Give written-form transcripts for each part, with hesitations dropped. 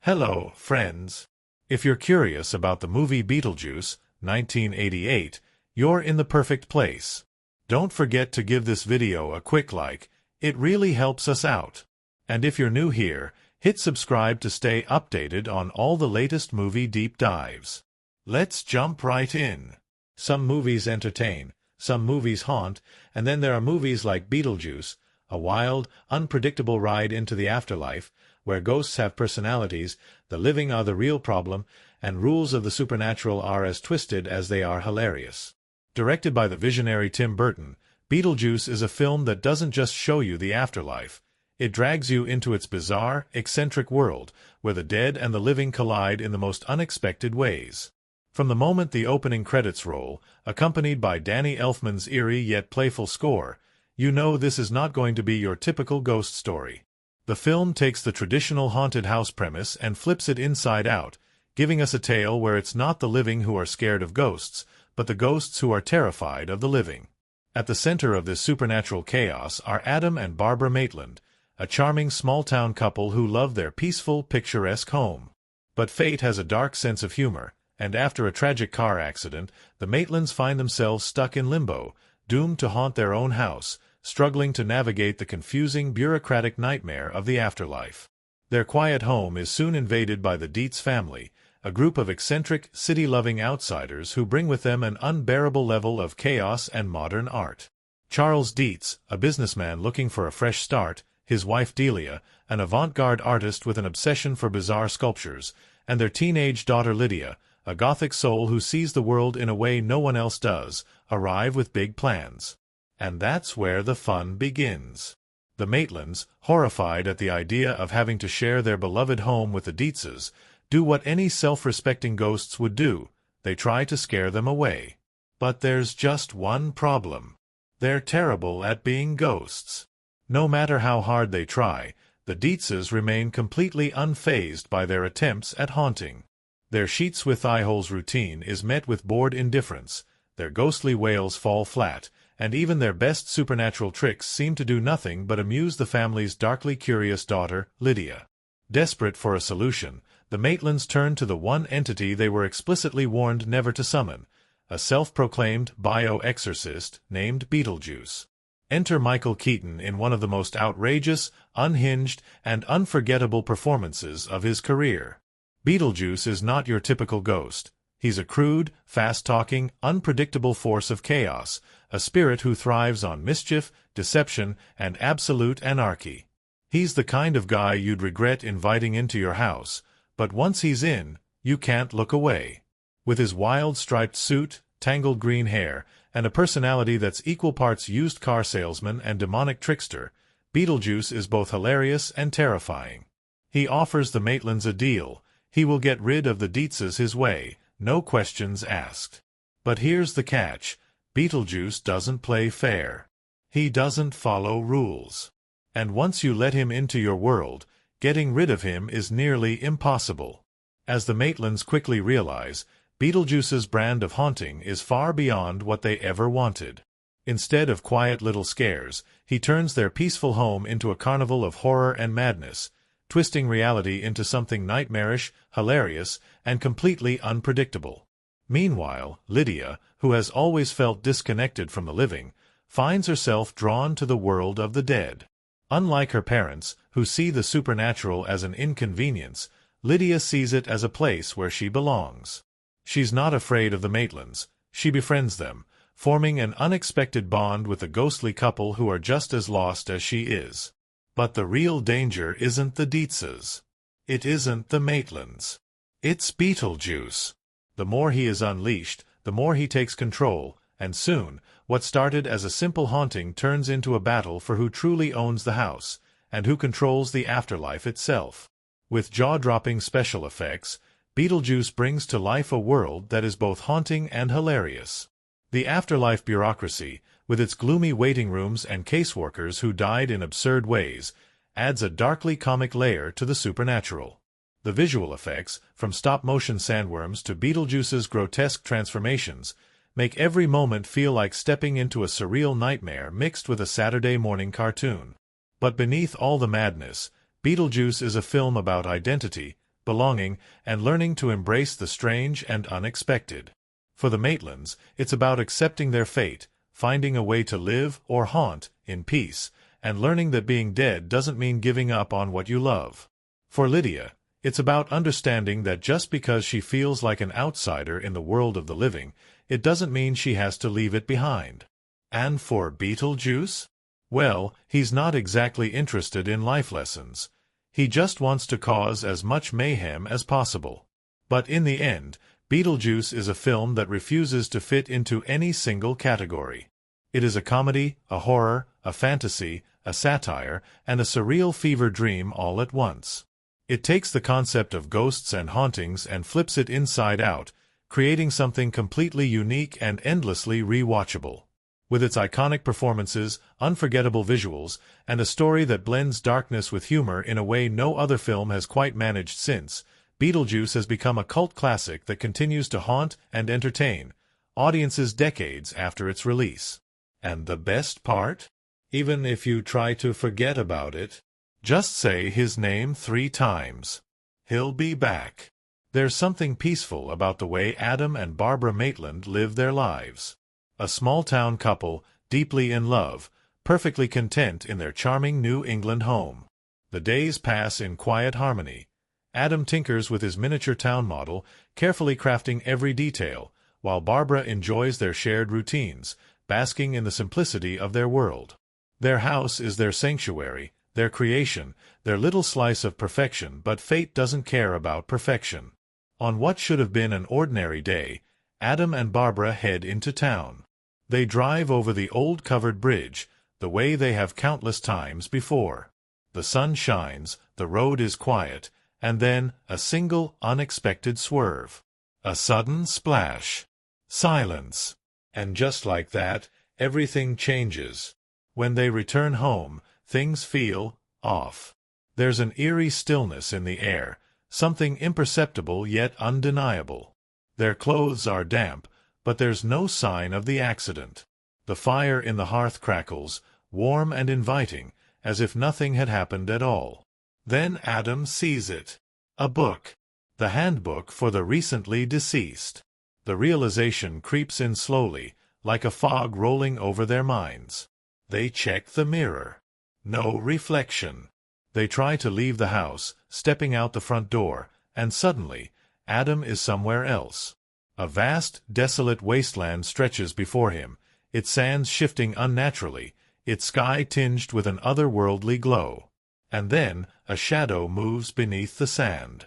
Hello, friends. If you're curious about the movie Beetlejuice, 1988, you're in the perfect place. Don't forget to give this video a quick like, it really helps us out. And if you're new here, hit subscribe to stay updated on all the latest movie deep dives. Let's jump right in. Some movies entertain, some movies haunt, and then there are movies like Beetlejuice, a wild, unpredictable ride into the afterlife, where ghosts have personalities, the living are the real problem, and rules of the supernatural are as twisted as they are hilarious. Directed by the visionary Tim Burton, Beetlejuice is a film that doesn't just show you the afterlife. It drags you into its bizarre, eccentric world, where the dead and the living collide in the most unexpected ways. From the moment the opening credits roll, accompanied by Danny Elfman's eerie yet playful score, you know this is not going to be your typical ghost story. The film takes the traditional haunted house premise and flips it inside out, giving us a tale where it's not the living who are scared of ghosts, but the ghosts who are terrified of the living. At the center of this supernatural chaos are Adam and Barbara Maitland, a charming small-town couple who love their peaceful, picturesque home. But fate has a dark sense of humor, and after a tragic car accident, the Maitlands find themselves stuck in limbo, doomed to haunt their own house, struggling to navigate the confusing bureaucratic nightmare of the afterlife. Their quiet home is soon invaded by the Deets family, a group of eccentric, city-loving outsiders who bring with them an unbearable level of chaos and modern art. Charles Deets, a businessman looking for a fresh start, his wife Delia, an avant-garde artist with an obsession for bizarre sculptures, and their teenage daughter Lydia, a gothic soul who sees the world in a way no one else does, arrive with big plans. And that's where the fun begins. The Maitlands, horrified at the idea of having to share their beloved home with the Deetses, do what any self-respecting ghosts would do. They try to scare them away. But there's just one problem. They're terrible at being ghosts. No matter how hard they try, the Deetses remain completely unfazed by their attempts at haunting. Their sheets with eye-holes routine is met with bored indifference, their ghostly wails fall flat, and even their best supernatural tricks seem to do nothing but amuse the family's darkly curious daughter, Lydia. Desperate for a solution, the Maitlands turn to the one entity they were explicitly warned never to summon, a self-proclaimed bio-exorcist named Beetlejuice. Enter Michael Keaton in one of the most outrageous, unhinged, and unforgettable performances of his career. Beetlejuice is not your typical ghost. He's a crude, fast-talking, unpredictable force of chaos, a spirit who thrives on mischief, deception, and absolute anarchy. He's the kind of guy you'd regret inviting into your house, but once he's in, you can't look away. With his wild striped suit, tangled green hair, and a personality that's equal parts used car salesman and demonic trickster, Beetlejuice is both hilarious and terrifying. He offers the Maitlands a deal. He will get rid of the Deetses his way, no questions asked. But here's the catch. Beetlejuice doesn't play fair. He doesn't follow rules. And once you let him into your world, getting rid of him is nearly impossible. As the Maitlands quickly realize, Beetlejuice's brand of haunting is far beyond what they ever wanted. Instead of quiet little scares, he turns their peaceful home into a carnival of horror and madness, twisting reality into something nightmarish, hilarious, and completely unpredictable. Meanwhile, Lydia, who has always felt disconnected from the living, finds herself drawn to the world of the dead. Unlike her parents, who see the supernatural as an inconvenience, Lydia sees it as a place where she belongs. She's not afraid of the Maitlands. She befriends them, forming an unexpected bond with a ghostly couple who are just as lost as she is. But the real danger isn't the Deetses. It isn't the Maitlands. It's Beetlejuice. The more he is unleashed, the more he takes control, and soon, what started as a simple haunting turns into a battle for who truly owns the house, and who controls the afterlife itself. With jaw-dropping special effects, Beetlejuice brings to life a world that is both haunting and hilarious. The Afterlife Bureaucracy, with its gloomy waiting rooms and caseworkers who died in absurd ways, adds a darkly comic layer to the supernatural. The visual effects, from stop-motion sandworms to Beetlejuice's grotesque transformations, make every moment feel like stepping into a surreal nightmare mixed with a Saturday morning cartoon. But beneath all the madness, Beetlejuice is a film about identity, belonging, and learning to embrace the strange and unexpected. For the Maitlands, it's about accepting their fate, finding a way to live or haunt in peace, and learning that being dead doesn't mean giving up on what you love. For Lydia, it's about understanding that just because she feels like an outsider in the world of the living, it doesn't mean she has to leave it behind. And for Beetlejuice? Well, he's not exactly interested in life lessons. He just wants to cause as much mayhem as possible. But in the end, Beetlejuice is a film that refuses to fit into any single category. It is a comedy, a horror, a fantasy, a satire, and a surreal fever dream all at once. It takes the concept of ghosts and hauntings and flips it inside out, creating something completely unique and endlessly rewatchable. With its iconic performances, unforgettable visuals, and a story that blends darkness with humor in a way no other film has quite managed since, Beetlejuice has become a cult classic that continues to haunt and entertain audiences decades after its release. And the best part? Even if you try to forget about it, just say his name 3 times. He'll be back. There's something peaceful about the way Adam and Barbara Maitland live their lives. A small-town couple, deeply in love, perfectly content in their charming New England home. The days pass in quiet harmony. Adam tinkers with his miniature town model, carefully crafting every detail, while Barbara enjoys their shared routines, basking in the simplicity of their world. Their house is their sanctuary, their creation, their little slice of perfection, but fate doesn't care about perfection. On what should have been an ordinary day, Adam and Barbara head into town. They drive over the old covered bridge, the way they have countless times before. The sun shines, the road is quiet, and then a single unexpected swerve. A sudden splash. Silence. And just like that, everything changes. When they return home, things feel off. There's an eerie stillness in the air, something imperceptible yet undeniable. Their clothes are damp, but there's no sign of the accident. The fire in the hearth crackles, warm and inviting, as if nothing had happened at all. Then Adam sees it. A book. The handbook for the recently deceased. The realization creeps in slowly, like a fog rolling over their minds. They check the mirror. No reflection. They try to leave the house, stepping out the front door, and suddenly, Adam is somewhere else. A vast, desolate wasteland stretches before him, its sands shifting unnaturally, its sky tinged with an otherworldly glow. And then a shadow moves beneath the sand.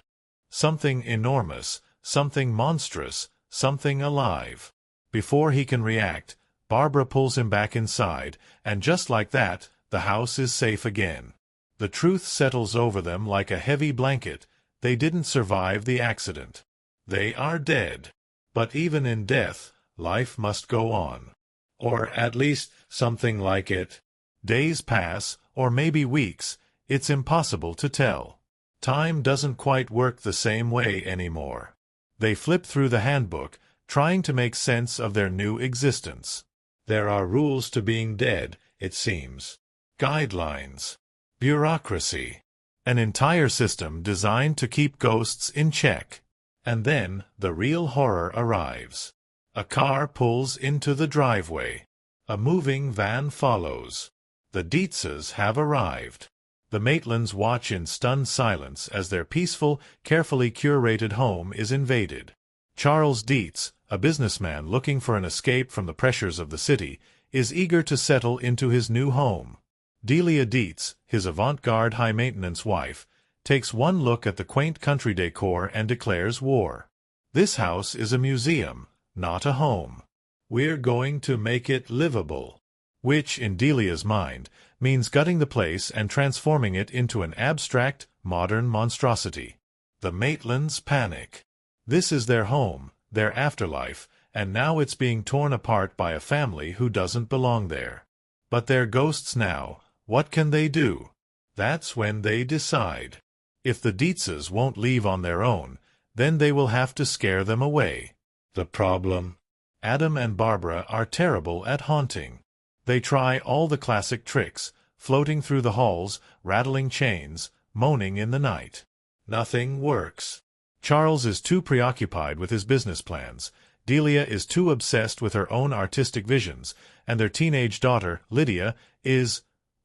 Something enormous, something monstrous, something alive. Before he can react, Barbara pulls him back inside, and just like that, the house is safe again. The truth settles over them like a heavy blanket. They didn't survive the accident. They are dead. But even in death, life must go on. Or at least something like it. Days pass, or maybe weeks. It's impossible to tell. Time doesn't quite work the same way anymore. They flip through the handbook, trying to make sense of their new existence. There are rules to being dead, it seems. Guidelines. Bureaucracy. An entire system designed to keep ghosts in check. And then the real horror arrives. A car pulls into the driveway. A moving van follows. The Deetses have arrived. The Maitlands watch in stunned silence as their peaceful, carefully curated home is invaded. Charles Deets, a businessman looking for an escape from the pressures of the city, is eager to settle into his new home. Delia Deets, his avant-garde high-maintenance wife, takes one look at the quaint country decor and declares war. This house is a museum, not a home. We're going to make it livable. Which, in Delia's mind, means gutting the place and transforming it into an abstract, modern monstrosity. The Maitlands panic. This is their home, their afterlife, and now it's being torn apart by a family who doesn't belong there. But they're ghosts now. What can they do? That's when they decide. If the Deetses won't leave on their own, then they will have to scare them away. The problem? Adam and Barbara are terrible at haunting. They try all the classic tricks, floating through the halls, rattling chains, moaning in the night. Nothing works. Charles is too preoccupied with his business plans. Delia is too obsessed with her own artistic visions, and their teenage daughter, Lydia,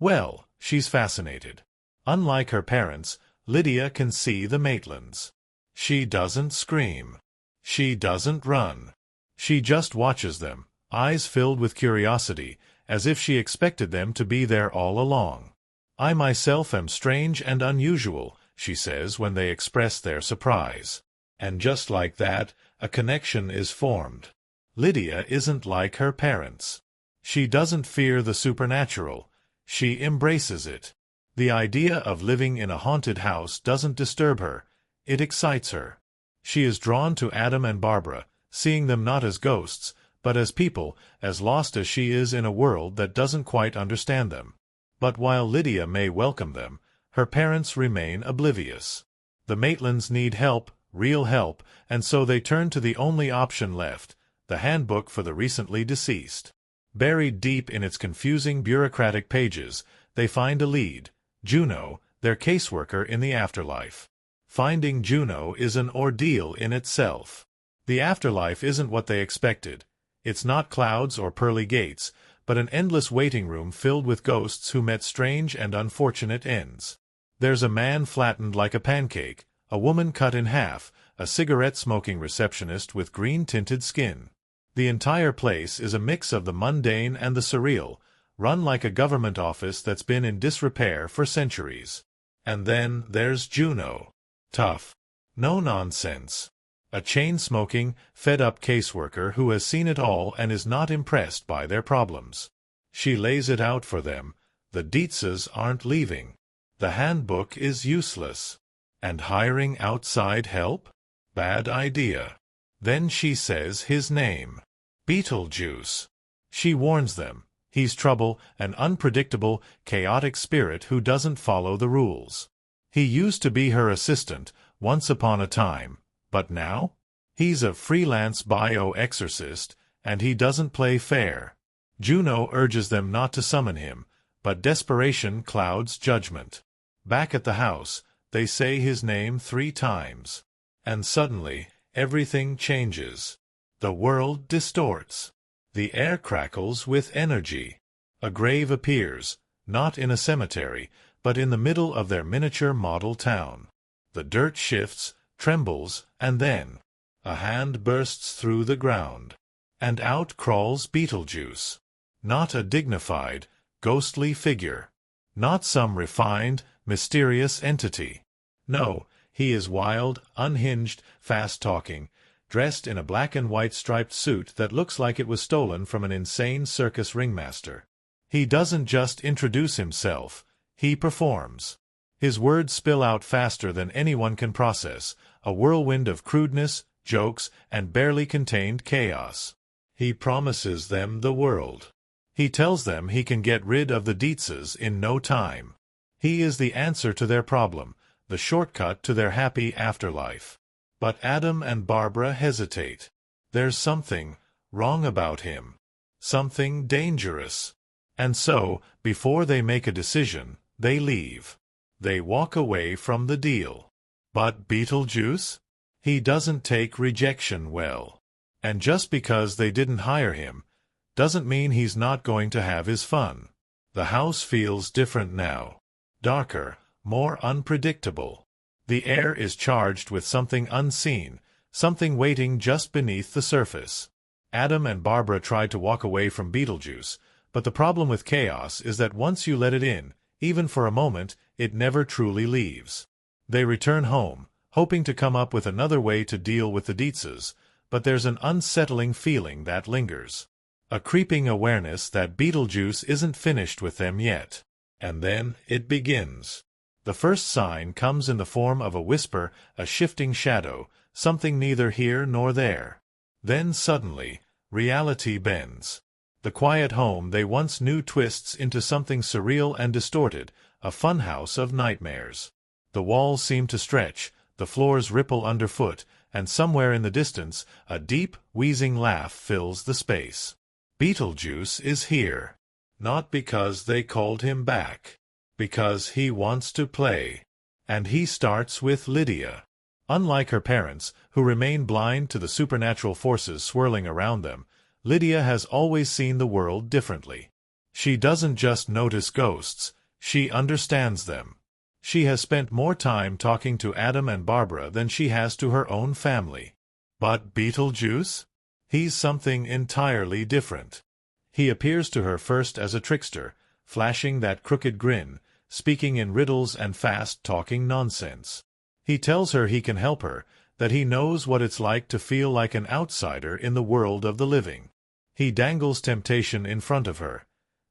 well, she's fascinated. Unlike her parents, Lydia can see the Maitlands. She doesn't scream. She doesn't run. She just watches them, eyes filled with curiosity, as if she expected them to be there all along. I myself am strange and unusual, she says when they express their surprise. And just like that, a connection is formed. Lydia isn't like her parents. She doesn't fear the supernatural. She embraces it. The idea of living in a haunted house doesn't disturb her. It excites her. She is drawn to Adam and Barbara, seeing them not as ghosts, but as people, as lost as she is in a world that doesn't quite understand them. But while Lydia may welcome them, her parents remain oblivious. The Maitlands need help, real help, and so they turn to the only option left, the handbook for the recently deceased. Buried deep in its confusing bureaucratic pages, they find a lead, Juno, their caseworker in the afterlife. Finding Juno is an ordeal in itself. The afterlife isn't what they expected. It's not clouds or pearly gates, but an endless waiting room filled with ghosts who met strange and unfortunate ends. There's a man flattened like a pancake, a woman cut in half, a cigarette-smoking receptionist with green-tinted skin. The entire place is a mix of the mundane and the surreal, run like a government office that's been in disrepair for centuries. And then there's Juno. Tough. No nonsense. A chain-smoking, fed-up caseworker who has seen it all and is not impressed by their problems. She lays it out for them. The Deetses aren't leaving. The handbook is useless. And hiring outside help? Bad idea. Then she says his name. Beetlejuice. She warns them. He's trouble, an unpredictable, chaotic spirit who doesn't follow the rules. He used to be her assistant, once upon a time. But now? He's a freelance bio-exorcist, and he doesn't play fair. Juno urges them not to summon him, but desperation clouds judgment. Back at the house, they say his name 3 times. And suddenly, everything changes. The world distorts. The air crackles with energy. A grave appears, not in a cemetery, but in the middle of their miniature model town. The dirt shifts, trembles, and then a hand bursts through the ground. And out crawls Beetlejuice. Not a dignified, ghostly figure. Not some refined, mysterious entity. No, he is wild, unhinged, fast-talking, dressed in a black and white striped suit that looks like it was stolen from an insane circus ringmaster. He doesn't just introduce himself, he performs. His words spill out faster than anyone can process, a whirlwind of crudeness, jokes, and barely contained chaos. He promises them the world. He tells them he can get rid of the Deetses in no time. He is the answer to their problem, the shortcut to their happy afterlife. But Adam and Barbara hesitate. There's something wrong about him. Something dangerous. And so, before they make a decision, they leave. They walk away from the deal. But Beetlejuice? He doesn't take rejection well. And just because they didn't hire him, doesn't mean he's not going to have his fun. The house feels different now. Darker, more unpredictable. The air is charged with something unseen, something waiting just beneath the surface. Adam and Barbara try to walk away from Beetlejuice, but the problem with chaos is that once you let it in, even for a moment, it never truly leaves. They return home, hoping to come up with another way to deal with the Deetses, but there's an unsettling feeling that lingers. A creeping awareness that Beetlejuice isn't finished with them yet. And then it begins. The first sign comes in the form of a whisper, a shifting shadow, something neither here nor there. Then suddenly, reality bends. The quiet home they once knew twists into something surreal and distorted, a funhouse of nightmares. The walls seem to stretch, the floors ripple underfoot, and somewhere in the distance, a deep, wheezing laugh fills the space. Beetlejuice is here. Not because they called him back. Because he wants to play. And he starts with Lydia. Unlike her parents, who remain blind to the supernatural forces swirling around them, Lydia has always seen the world differently. She doesn't just notice ghosts, she understands them. She has spent more time talking to Adam and Barbara than she has to her own family. But Beetlejuice? He's something entirely different. He appears to her first as a trickster, flashing that crooked grin, speaking in riddles and fast-talking nonsense. He tells her he can help her, that he knows what it's like to feel like an outsider in the world of the living. He dangles temptation in front of her.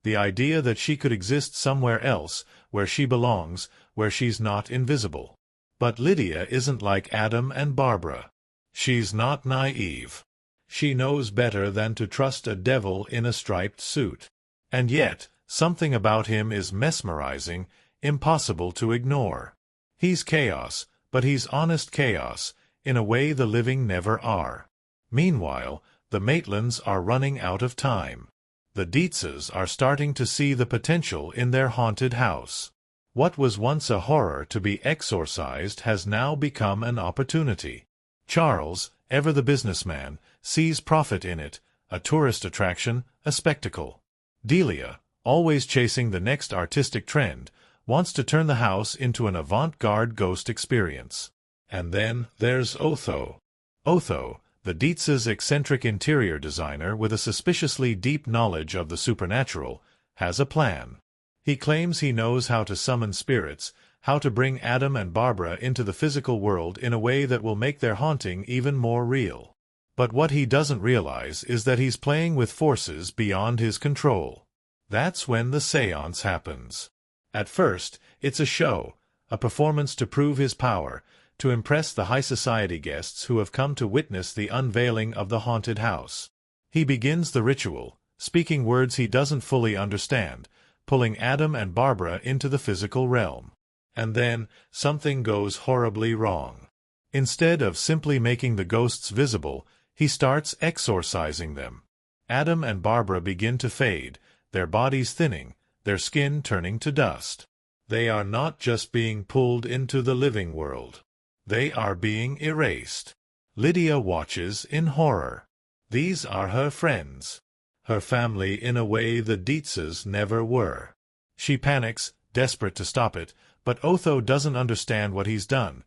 The idea that she could exist somewhere else, where she belongs, where she's not invisible. But Lydia isn't like Adam and Barbara. She's not naive. She knows better than to trust a devil in a striped suit. And yet, something about him is mesmerizing, impossible to ignore. He's chaos, but he's honest chaos, in a way the living never are. Meanwhile, the Maitlands are running out of time. The Deetses are starting to see the potential in their haunted house. What was once a horror to be exorcised has now become an opportunity. Charles, ever the businessman, sees profit in it, a tourist attraction, a spectacle. Delia, always chasing the next artistic trend, wants to turn the house into an avant-garde ghost experience. And then there's Otho. Otho, the Deets' eccentric interior designer with a suspiciously deep knowledge of the supernatural, has a plan. He claims he knows how to summon spirits, how to bring Adam and Barbara into the physical world in a way that will make their haunting even more real. But what he doesn't realize is that he's playing with forces beyond his control. That's when the seance happens. At first, it's a show, a performance to prove his power, to impress the high society guests who have come to witness the unveiling of the haunted house. He begins the ritual, speaking words he doesn't fully understand, pulling Adam and Barbara into the physical realm. And then, something goes horribly wrong. Instead of simply making the ghosts visible, he starts exorcising them. Adam and Barbara begin to fade, their bodies thinning, their skin turning to dust. They are not just being pulled into the living world. They are being erased. Lydia watches in horror. These are her friends. Her family in a way the Deetses never were. She panics, desperate to stop it, but Otho doesn't understand what he's done.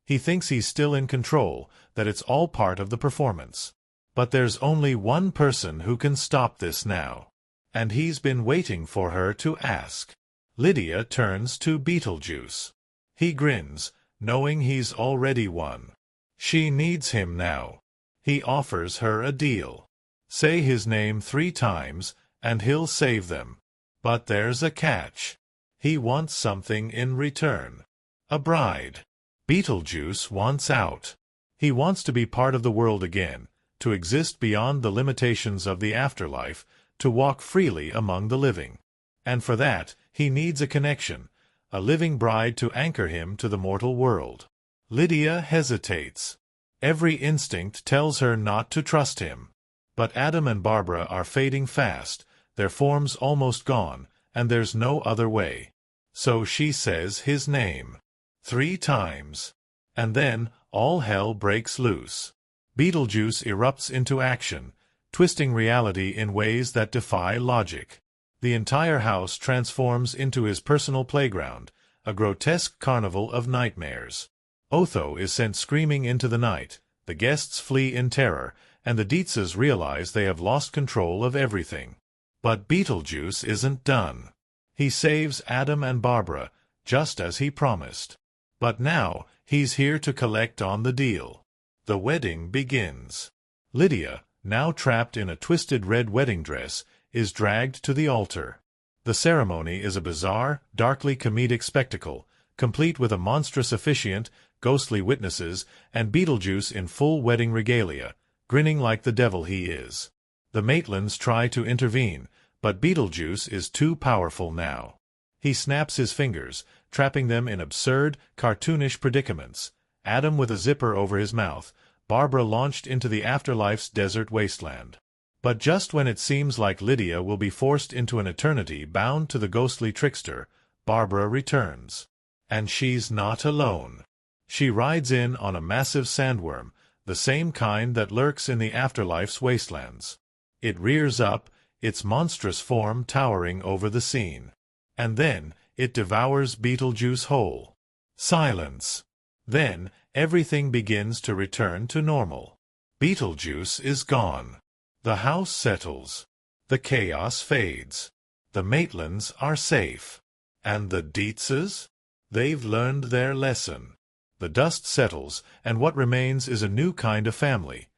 He thinks he's still in control, that it's all part of the performance. But there's only one person who can stop this now. And he's been waiting for her to ask. Lydia turns to Beetlejuice. He grins, knowing he's already won. She needs him now. He offers her a deal. Say his name 3 times, and he'll save them. But there's a catch. He wants something in return. A bride. Beetlejuice wants out. He wants to be part of the world again, to exist beyond the limitations of the afterlife, to walk freely among the living. And for that, he needs a connection, a living bride to anchor him to the mortal world. Lydia hesitates. Every instinct tells her not to trust him. But Adam and Barbara are fading fast, their forms almost gone, and there's no other way. So she says his name. 3 times. And then, all hell breaks loose. Beetlejuice erupts into action, twisting reality in ways that defy logic. The entire house transforms into his personal playground, a grotesque carnival of nightmares. Otho is sent screaming into the night, the guests flee in terror, and the Deetses realize they have lost control of everything. But Beetlejuice isn't done. He saves Adam and Barbara, just as he promised. But now, he's here to collect on the deal. The wedding begins. Lydia, now trapped in a twisted red wedding dress, is dragged to the altar. The ceremony is a bizarre, darkly comedic spectacle, complete with a monstrous officiant, ghostly witnesses, and Beetlejuice in full wedding regalia, grinning like the devil he is. The Maitlands try to intervene, but Beetlejuice is too powerful now. He snaps his fingers, trapping them in absurd, cartoonish predicaments. Adam with a zipper over his mouth, Barbara launched into the afterlife's desert wasteland. But just when it seems like Lydia will be forced into an eternity bound to the ghostly trickster, Barbara returns. And she's not alone. She rides in on a massive sandworm, the same kind that lurks in the afterlife's wastelands. It rears up, its monstrous form towering over the scene. And then, it devours Beetlejuice whole. Silence. Then, everything begins to return to normal. Beetlejuice is gone. The house settles. The chaos fades. The Matlands are safe. And the Deetses? They've learned their lesson. The dust settles, and what remains is a new kind of family.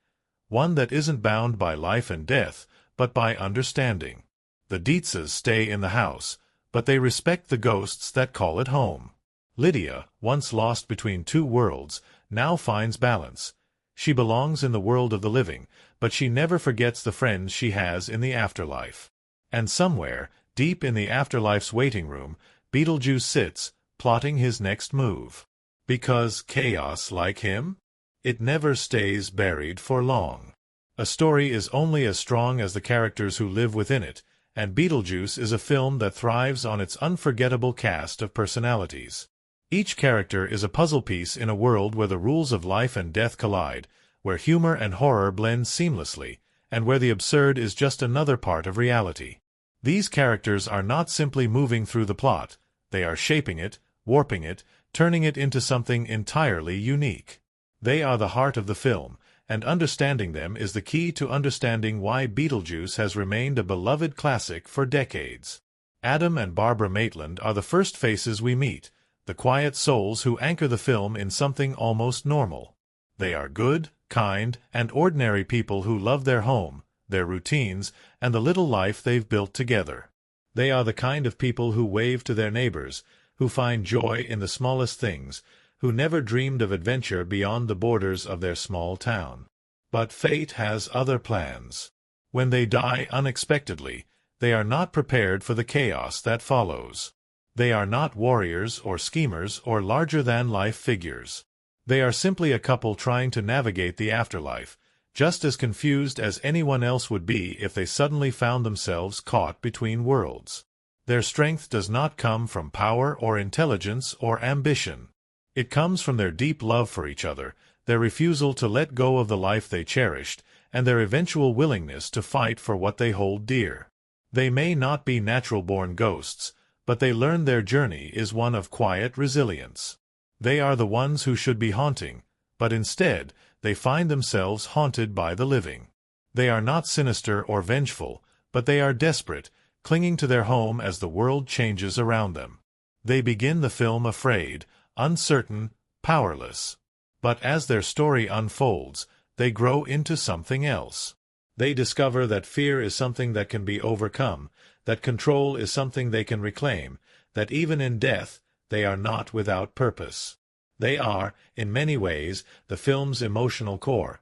One that isn't bound by life and death, but by understanding. The Deetses stay in the house, but they respect the ghosts that call it home. Lydia, once lost between two worlds, now finds balance. She belongs in the world of the living, but she never forgets the friends she has in the afterlife. And somewhere, deep in the afterlife's waiting room, Beetlejuice sits, plotting his next move. Because chaos, like him? It never stays buried for long. A story is only as strong as the characters who live within it, and Beetlejuice is a film that thrives on its unforgettable cast of personalities. Each character is a puzzle piece in a world where the rules of life and death collide, where humor and horror blend seamlessly, and where the absurd is just another part of reality. These characters are not simply moving through the plot, they are shaping it, warping it, turning it into something entirely unique. They are the heart of the film, and understanding them is the key to understanding why Beetlejuice has remained a beloved classic for decades. Adam and Barbara Matland are the first faces we meet, the quiet souls who anchor the film in something almost normal. They are good, kind, and ordinary people who love their home, their routines, and the little life they've built together. They are the kind of people who wave to their neighbors, who find joy in the smallest things, who never dreamed of adventure beyond the borders of their small town. But fate has other plans. When they die unexpectedly, they are not prepared for the chaos that follows. They are not warriors or schemers or larger-than-life figures. They are simply a couple trying to navigate the afterlife, just as confused as anyone else would be if they suddenly found themselves caught between worlds. Their strength does not come from power or intelligence or ambition. It comes from their deep love for each other, their refusal to let go of the life they cherished, and their eventual willingness to fight for what they hold dear. They may not be natural-born ghosts, but they learn their journey is one of quiet resilience. They are the ones who should be haunting, but instead, they find themselves haunted by the living. They are not sinister or vengeful, but they are desperate, clinging to their home as the world changes around them. They begin the film afraid, uncertain, powerless. But as their story unfolds, they grow into something else. They discover that fear is something that can be overcome, that control is something they can reclaim, that even in death, they are not without purpose. They are, in many ways, the film's emotional core,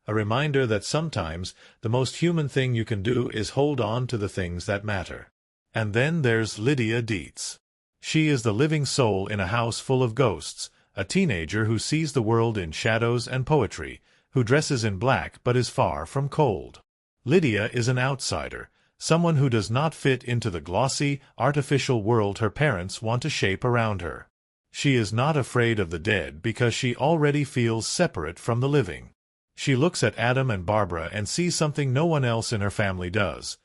a reminder that sometimes the most human thing you can do is hold on to the things that matter. And then there's Lydia Deets. She is the living soul in a house full of ghosts, a teenager who sees the world in shadows and poetry, who dresses in black but is far from cold. Lydia is an outsider, someone who does not fit into the glossy, artificial world her parents want to shape around her. She is not afraid of the dead because she already feels separate from the living. She looks at Adam and Barbara and sees something no one else in her family does.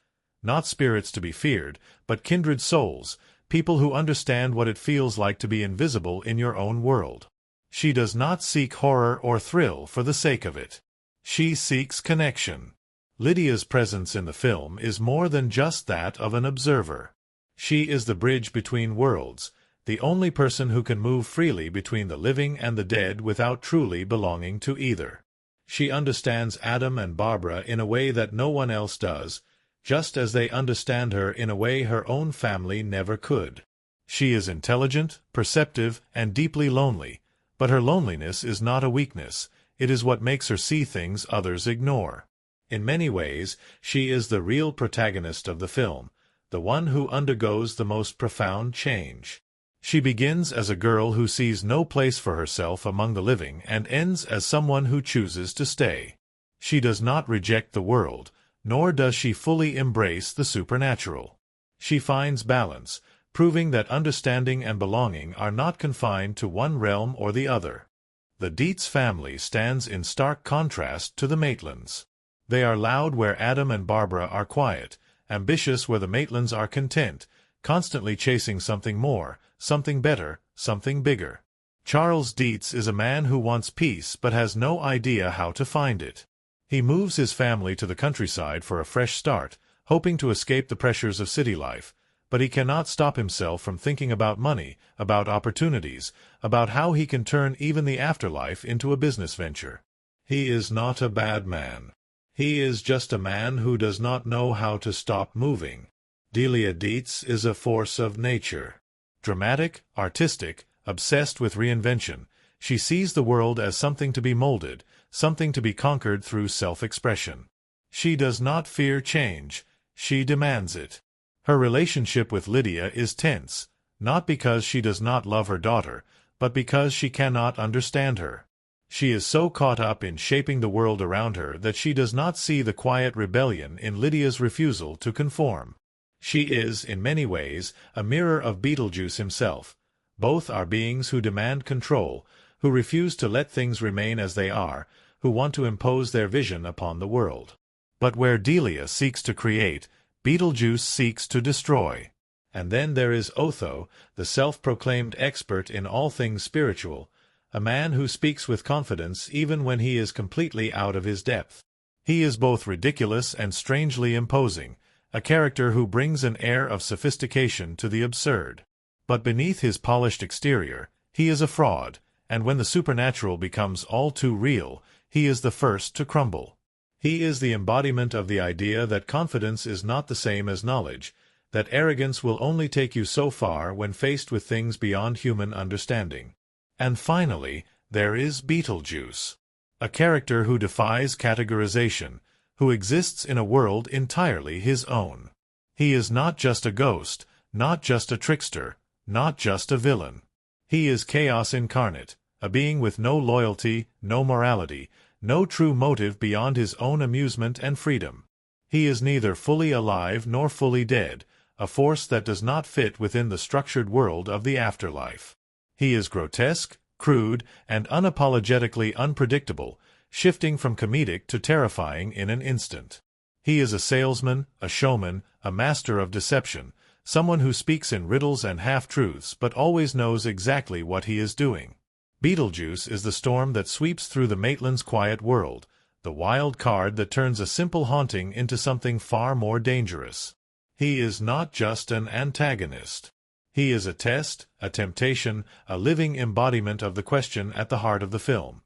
Not spirits to be feared, but kindred souls, people who understand what it feels like to be invisible in your own world. She does not seek horror or thrill for the sake of it. She seeks connection. Lydia's presence in the film is more than just that of an observer. She is the bridge between worlds, the only person who can move freely between the living and the dead without truly belonging to either. She understands Adam and Barbara in a way that no one else does, just as they understand her in a way her own family never could. She is intelligent, perceptive, and deeply lonely, but her loneliness is not a weakness, it is what makes her see things others ignore. In many ways, she is the real protagonist of the film, the one who undergoes the most profound change. She begins as a girl who sees no place for herself among the living and ends as someone who chooses to stay. She does not reject the world, nor does she fully embrace the supernatural. She finds balance, proving that understanding and belonging are not confined to one realm or the other. The Deets family stands in stark contrast to the Matlands. They are loud where Adam and Barbara are quiet, ambitious where the Matlands are content, constantly chasing something more, something better, something bigger. Charles Deets is a man who wants peace but has no idea how to find it. He moves his family to the countryside for a fresh start, hoping to escape the pressures of city life, but he cannot stop himself from thinking about money, about opportunities, about how he can turn even the afterlife into a business venture. He is not a bad man. He is just a man who does not know how to stop moving. Delia Deets is a force of nature. Dramatic, artistic, obsessed with reinvention, she sees the world as something to be molded, something to be conquered through self-expression. She does not fear change, she demands it. Her relationship with Lydia is tense, not because she does not love her daughter, but because she cannot understand her. She is so caught up in shaping the world around her that she does not see the quiet rebellion in Lydia's refusal to conform. She is, in many ways, a mirror of Beetlejuice himself. Both are beings who demand control, who refuse to let things remain as they are, who want to impose their vision upon the world. But where Delia seeks to create, Beetlejuice seeks to destroy. And then there is Otho, the self-proclaimed expert in all things spiritual, a man who speaks with confidence even when he is completely out of his depth. He is both ridiculous and strangely imposing, a character who brings an air of sophistication to the absurd. But beneath his polished exterior, he is a fraud, and when the supernatural becomes all too real, he is the first to crumble. He is the embodiment of the idea that confidence is not the same as knowledge, that arrogance will only take you so far when faced with things beyond human understanding. And finally, there is Beetlejuice, a character who defies categorization, who exists in a world entirely his own. He is not just a ghost, not just a trickster, not just a villain. He is chaos incarnate, a being with no loyalty, no morality, no true motive beyond his own amusement and freedom. He is neither fully alive nor fully dead, a force that does not fit within the structured world of the afterlife. He is grotesque, crude, and unapologetically unpredictable, shifting from comedic to terrifying in an instant. He is a salesman, a showman, a master of deception, someone who speaks in riddles and half-truths but always knows exactly what he is doing. Beetlejuice is the storm that sweeps through the Maitland's quiet world, the wild card that turns a simple haunting into something far more dangerous. He is not just an antagonist. He is a test, a temptation, a living embodiment of the question at the heart of the film.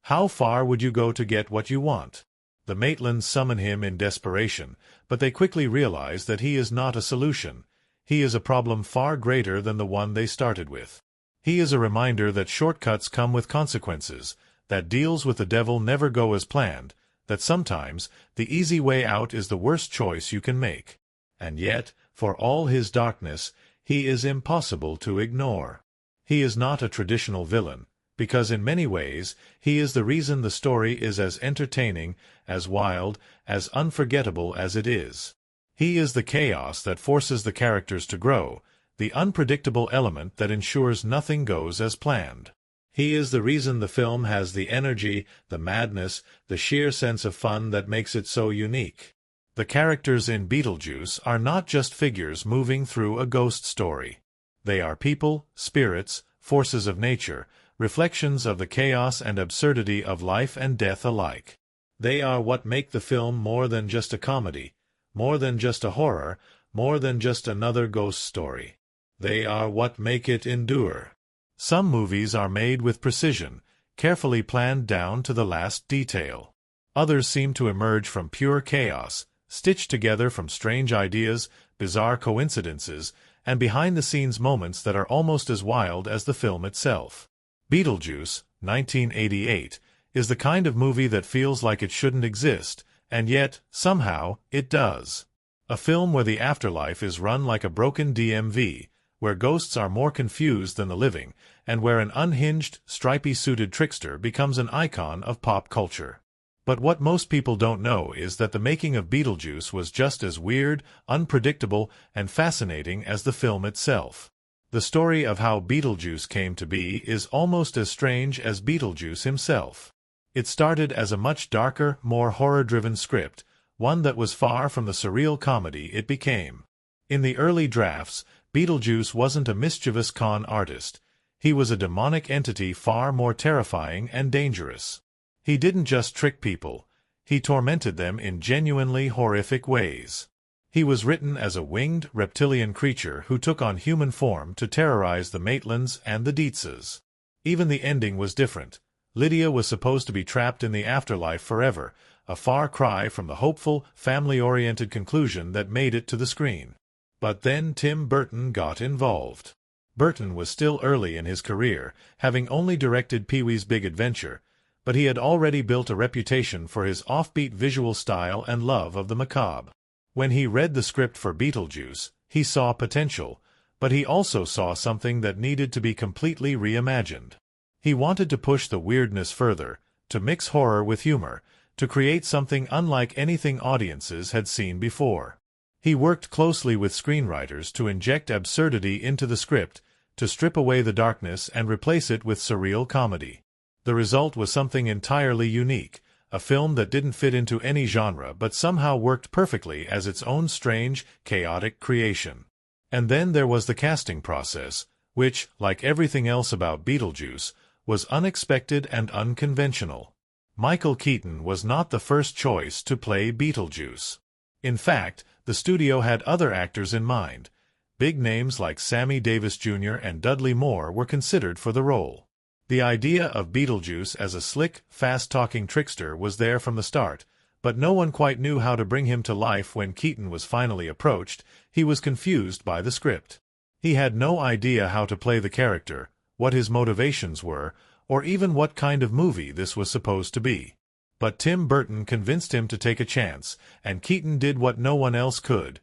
How far would you go to get what you want? The Maitlands summon him in desperation, but they quickly realize that he is not a solution. He is a problem far greater than the one they started with. He is a reminder that shortcuts come with consequences, that deals with the devil never go as planned, that sometimes the easy way out is the worst choice you can make. And yet, for all his darkness, he is impossible to ignore. He is not a traditional villain, because in many ways he is the reason the story is as entertaining, as wild, as unforgettable as it is. He is the chaos that forces the characters to grow, the unpredictable element that ensures nothing goes as planned. He is the reason the film has the energy, the madness, the sheer sense of fun that makes it so unique. The characters in Beetlejuice are not just figures moving through a ghost story. They are people, spirits, forces of nature, reflections of the chaos and absurdity of life and death alike. They are what make the film more than just a comedy, more than just a horror, more than just another ghost story. They are what make it endure. Some movies are made with precision, carefully planned down to the last detail. Others seem to emerge from pure chaos, stitched together from strange ideas, bizarre coincidences, and behind-the-scenes moments that are almost as wild as the film itself. Beetlejuice, 1988, is the kind of movie that feels like it shouldn't exist, and yet, somehow, it does. A film where the afterlife is run like a broken DMV, where ghosts are more confused than the living, and where an unhinged, stripy-suited trickster becomes an icon of pop culture. But what most people don't know is that the making of Beetlejuice was just as weird, unpredictable, and fascinating as the film itself. The story of how Beetlejuice came to be is almost as strange as Beetlejuice himself. It started as a much darker, more horror-driven script, one that was far from the surreal comedy it became. In the early drafts, Beetlejuice wasn't a mischievous con artist. He was a demonic entity far more terrifying and dangerous. He didn't just trick people. He tormented them in genuinely horrific ways. He was written as a winged, reptilian creature who took on human form to terrorize the Matlands and the Deetses. Even the ending was different. Lydia was supposed to be trapped in the afterlife forever, a far cry from the hopeful, family-oriented conclusion that made it to the screen. But then Tim Burton got involved. Burton was still early in his career, having only directed Pee-wee's Big Adventure, but he had already built a reputation for his offbeat visual style and love of the macabre. When he read the script for Beetlejuice, he saw potential, but he also saw something that needed to be completely reimagined. He wanted to push the weirdness further, to mix horror with humor, to create something unlike anything audiences had seen before. He worked closely with screenwriters to inject absurdity into the script, to strip away the darkness and replace it with surreal comedy. The result was something entirely unique, a film that didn't fit into any genre but somehow worked perfectly as its own strange, chaotic creation. And then there was the casting process, which, like everything else about Beetlejuice, was unexpected and unconventional. Michael Keaton was not the first choice to play Beetlejuice. In fact, the studio had other actors in mind. Big names like Sammy Davis Jr. and Dudley Moore were considered for the role. The idea of Beetlejuice as a slick, fast-talking trickster was there from the start, but no one quite knew how to bring him to life. When Keaton was finally approached, he was confused by the script. He had no idea how to play the character, what his motivations were, or even what kind of movie this was supposed to be. But Tim Burton convinced him to take a chance, and Keaton did what no one else could.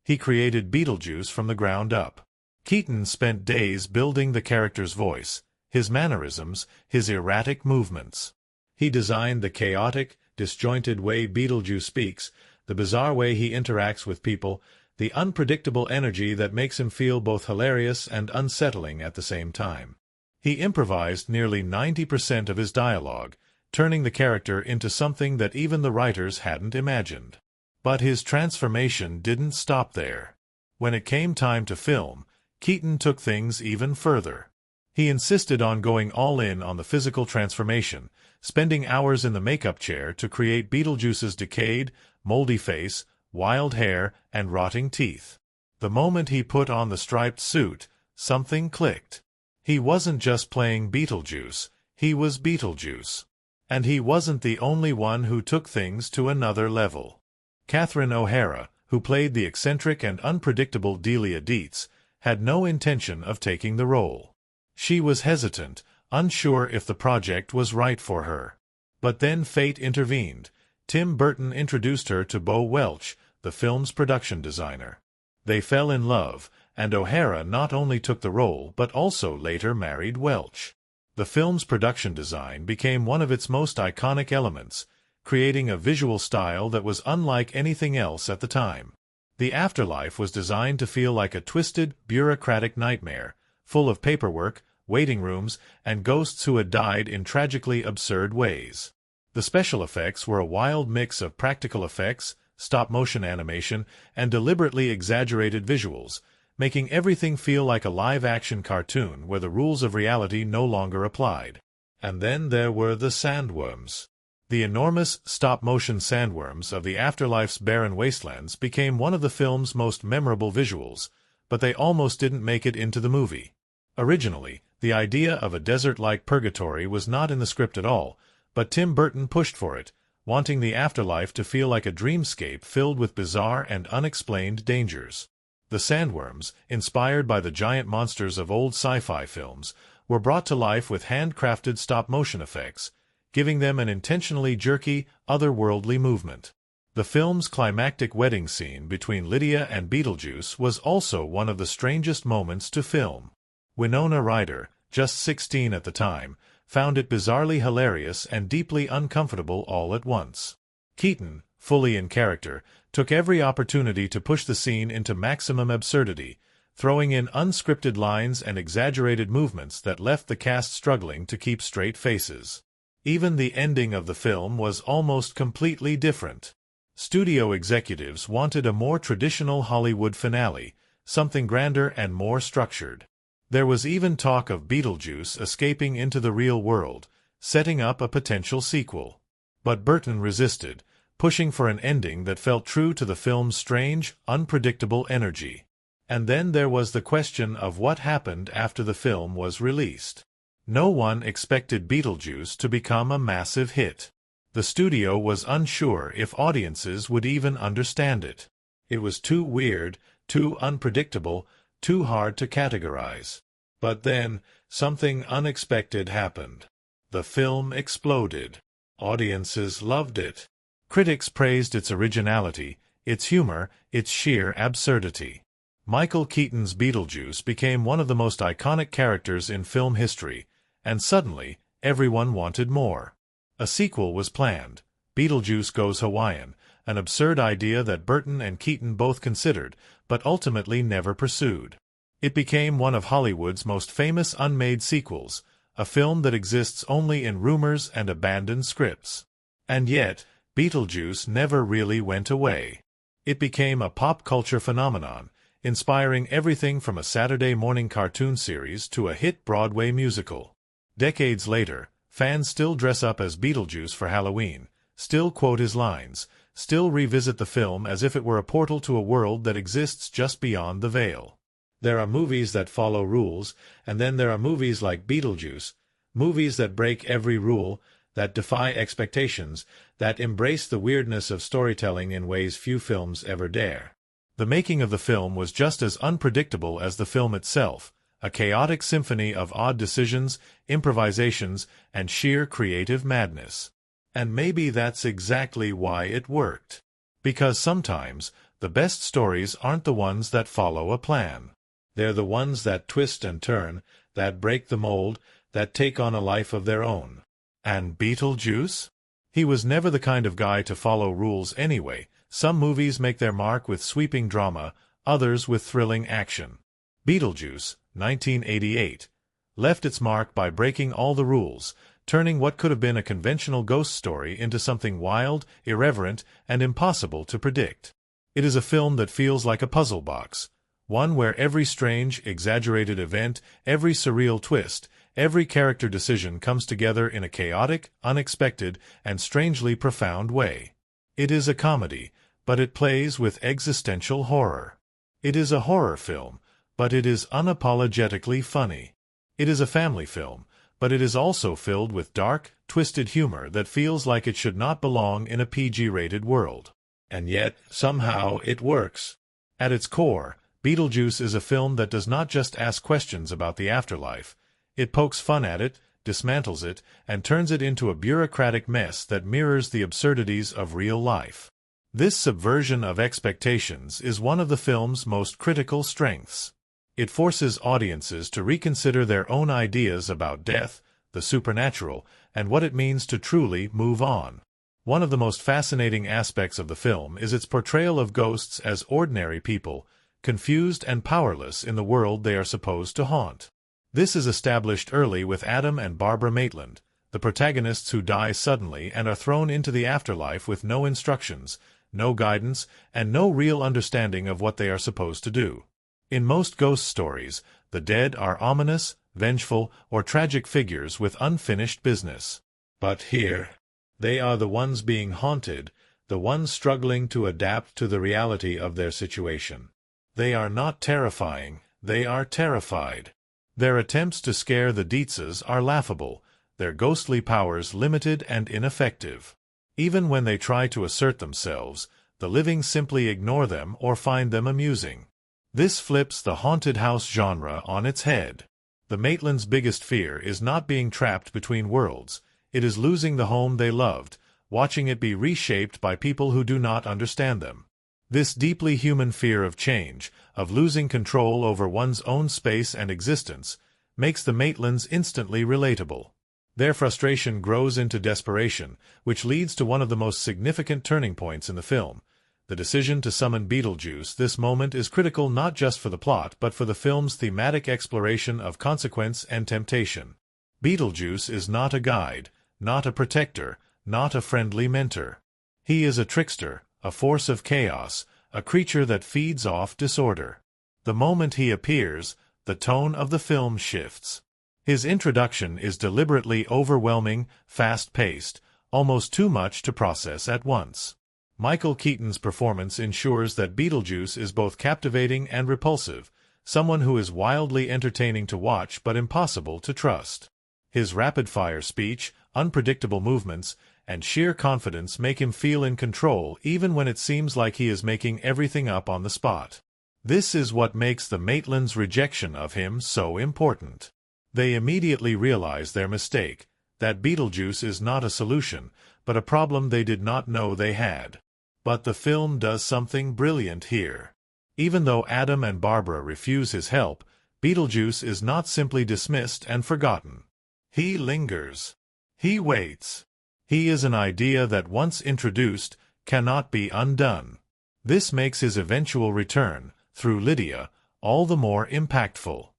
He created Beetlejuice from the ground up. Keaton spent days building the character's voice, his mannerisms, his erratic movements. He designed the chaotic, disjointed way Beetlejuice speaks, the bizarre way he interacts with people, the unpredictable energy that makes him feel both hilarious and unsettling at the same time. He improvised nearly 90% of his dialogue, turning the character into something that even the writers hadn't imagined. But his transformation didn't stop there. When it came time to film, Keaton took things even further. He insisted on going all in on the physical transformation, spending hours in the makeup chair to create Beetlejuice's decayed, moldy face, wild hair, and rotting teeth. The moment he put on the striped suit, something clicked. He wasn't just playing Beetlejuice, he was Beetlejuice. And he wasn't the only one who took things to another level. Catherine O'Hara, who played the eccentric and unpredictable Delia Deets, had no intention of taking the role. She was hesitant, unsure if the project was right for her. But then fate intervened. Tim Burton introduced her to Bo Welch, the film's production designer. They fell in love, and O'Hara not only took the role but also later married Welch. The film's production design became one of its most iconic elements, creating a visual style that was unlike anything else at the time. The afterlife was designed to feel like a twisted, bureaucratic nightmare, full of paperwork, waiting rooms, and ghosts who had died in tragically absurd ways. The special effects were a wild mix of practical effects, stop-motion animation, and deliberately exaggerated visuals, making everything feel like a live-action cartoon where the rules of reality no longer applied. And then there were the sandworms. The enormous stop-motion sandworms of the afterlife's barren wastelands became one of the film's most memorable visuals, but they almost didn't make it into the movie. Originally, the idea of a desert-like purgatory was not in the script at all, but Tim Burton pushed for it, wanting the afterlife to feel like a dreamscape filled with bizarre and unexplained dangers. The sandworms, inspired by the giant monsters of old sci-fi films, were brought to life with handcrafted stop-motion effects, giving them an intentionally jerky, otherworldly movement. The film's climactic wedding scene between Lydia and Beetlejuice was also one of the strangest moments to film. Winona Ryder, just 16 at the time, found it bizarrely hilarious and deeply uncomfortable all at once. Keaton, fully in character, took every opportunity to push the scene into maximum absurdity, throwing in unscripted lines and exaggerated movements that left the cast struggling to keep straight faces. Even the ending of the film was almost completely different. Studio executives wanted a more traditional Hollywood finale, something grander and more structured. There was even talk of Beetlejuice escaping into the real world, setting up a potential sequel. But Burton resisted, pushing for an ending that felt true to the film's strange, unpredictable energy. And then there was the question of what happened after the film was released. No one expected Beetlejuice to become a massive hit. The studio was unsure if audiences would even understand it. It was too weird, too unpredictable, too hard to categorize. But then, something unexpected happened. The film exploded. Audiences loved it. Critics praised its originality, its humor, its sheer absurdity. Michael Keaton's Beetlejuice became one of the most iconic characters in film history, and suddenly, everyone wanted more. A sequel was planned, Beetlejuice Goes Hawaiian, an absurd idea that Burton and Keaton both considered, but ultimately never pursued. It became one of Hollywood's most famous unmade sequels, a film that exists only in rumors and abandoned scripts. And yet, Beetlejuice never really went away. It became a pop culture phenomenon, inspiring everything from a Saturday morning cartoon series to a hit Broadway musical. Decades later, fans still dress up as Beetlejuice for Halloween, still quote his lines, still revisit the film as if it were a portal to a world that exists just beyond the veil. There are movies that follow rules, and then there are movies like Beetlejuice, movies that break every rule, that defy expectations, that embrace the weirdness of storytelling in ways few films ever dare. The making of the film was just as unpredictable as the film itself, a chaotic symphony of odd decisions, improvisations, and sheer creative madness. And maybe that's exactly why it worked. Because sometimes, the best stories aren't the ones that follow a plan. They're the ones that twist and turn, that break the mold, that take on a life of their own. And Beetlejuice? He was never the kind of guy to follow rules anyway. Some movies make their mark with sweeping drama, others with thrilling action. Beetlejuice, 1988, left its mark by breaking all the rules, turning what could have been a conventional ghost story into something wild, irreverent, and impossible to predict. It is a film that feels like a puzzle box, one where every strange, exaggerated event, every surreal twist, every character decision comes together in a chaotic, unexpected, and strangely profound way. It is a comedy, but it plays with existential horror. It is a horror film, but it is unapologetically funny. It is a family film, but it is also filled with dark, twisted humor that feels like it should not belong in a PG-rated world. And yet, somehow, it works. At its core, Beetlejuice is a film that does not just ask questions about the afterlife. It pokes fun at it, dismantles it, and turns it into a bureaucratic mess that mirrors the absurdities of real life. This subversion of expectations is one of the film's most critical strengths. It forces audiences to reconsider their own ideas about death, the supernatural, and what it means to truly move on. One of the most fascinating aspects of the film is its portrayal of ghosts as ordinary people, confused and powerless in the world they are supposed to haunt. This is established early with Adam and Barbara Matland, the protagonists who die suddenly and are thrown into the afterlife with no instructions, no guidance, and no real understanding of what they are supposed to do. In most ghost stories, the dead are ominous, vengeful, or tragic figures with unfinished business. But here, they are the ones being haunted, the ones struggling to adapt to the reality of their situation. They are not terrifying, they are terrified. Their attempts to scare the Deetses are laughable, their ghostly powers limited and ineffective. Even when they try to assert themselves, the living simply ignore them or find them amusing. This flips the haunted house genre on its head. The Maitlands' biggest fear is not being trapped between worlds. It is losing the home they loved, watching it be reshaped by people who do not understand them. This deeply human fear of change, of losing control over one's own space and existence, makes the Maitlands instantly relatable. Their frustration grows into desperation, which leads to one of the most significant turning points in the film. The decision to summon Beetlejuice. This moment is critical not just for the plot but for the film's thematic exploration of consequence and temptation. Beetlejuice is not a guide, not a protector, not a friendly mentor. He is a trickster, a force of chaos, a creature that feeds off disorder. The moment he appears, the tone of the film shifts. His introduction is deliberately overwhelming, fast-paced, almost too much to process at once. Michael Keaton's performance ensures that Beetlejuice is both captivating and repulsive, someone who is wildly entertaining to watch but impossible to trust. His rapid-fire speech, unpredictable movements, and sheer confidence make him feel in control even when it seems like he is making everything up on the spot. This is what makes the Matland's rejection of him so important. They immediately realize their mistake, that Beetlejuice is not a solution, but a problem they did not know they had. But the film does something brilliant here. Even though Adam and Barbara refuse his help, Beetlejuice is not simply dismissed and forgotten. He lingers. He waits. He is an idea that once introduced, cannot be undone. This makes his eventual return, through Lydia, all the more impactful.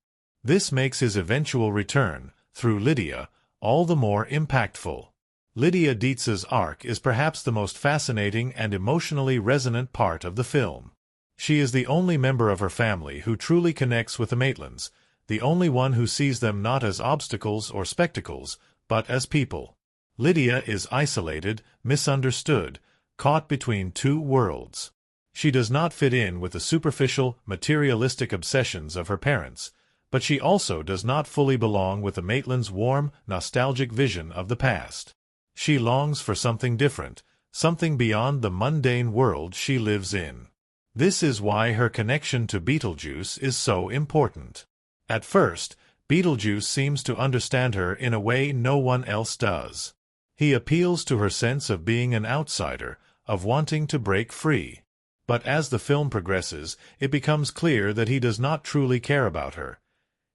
Lydia Deets's arc is perhaps the most fascinating and emotionally resonant part of the film. She is the only member of her family who truly connects with the Matlands, the only one who sees them not as obstacles or spectacles, but as people. Lydia is isolated, misunderstood, caught between two worlds. She does not fit in with the superficial, materialistic obsessions of her parents, but she also does not fully belong with the Matlands' warm, nostalgic vision of the past. She longs for something different, something beyond the mundane world she lives in. This is why her connection to Beetlejuice is so important. At first, Beetlejuice seems to understand her in a way no one else does. He appeals to her sense of being an outsider, of wanting to break free. But as the film progresses, it becomes clear that he does not truly care about her.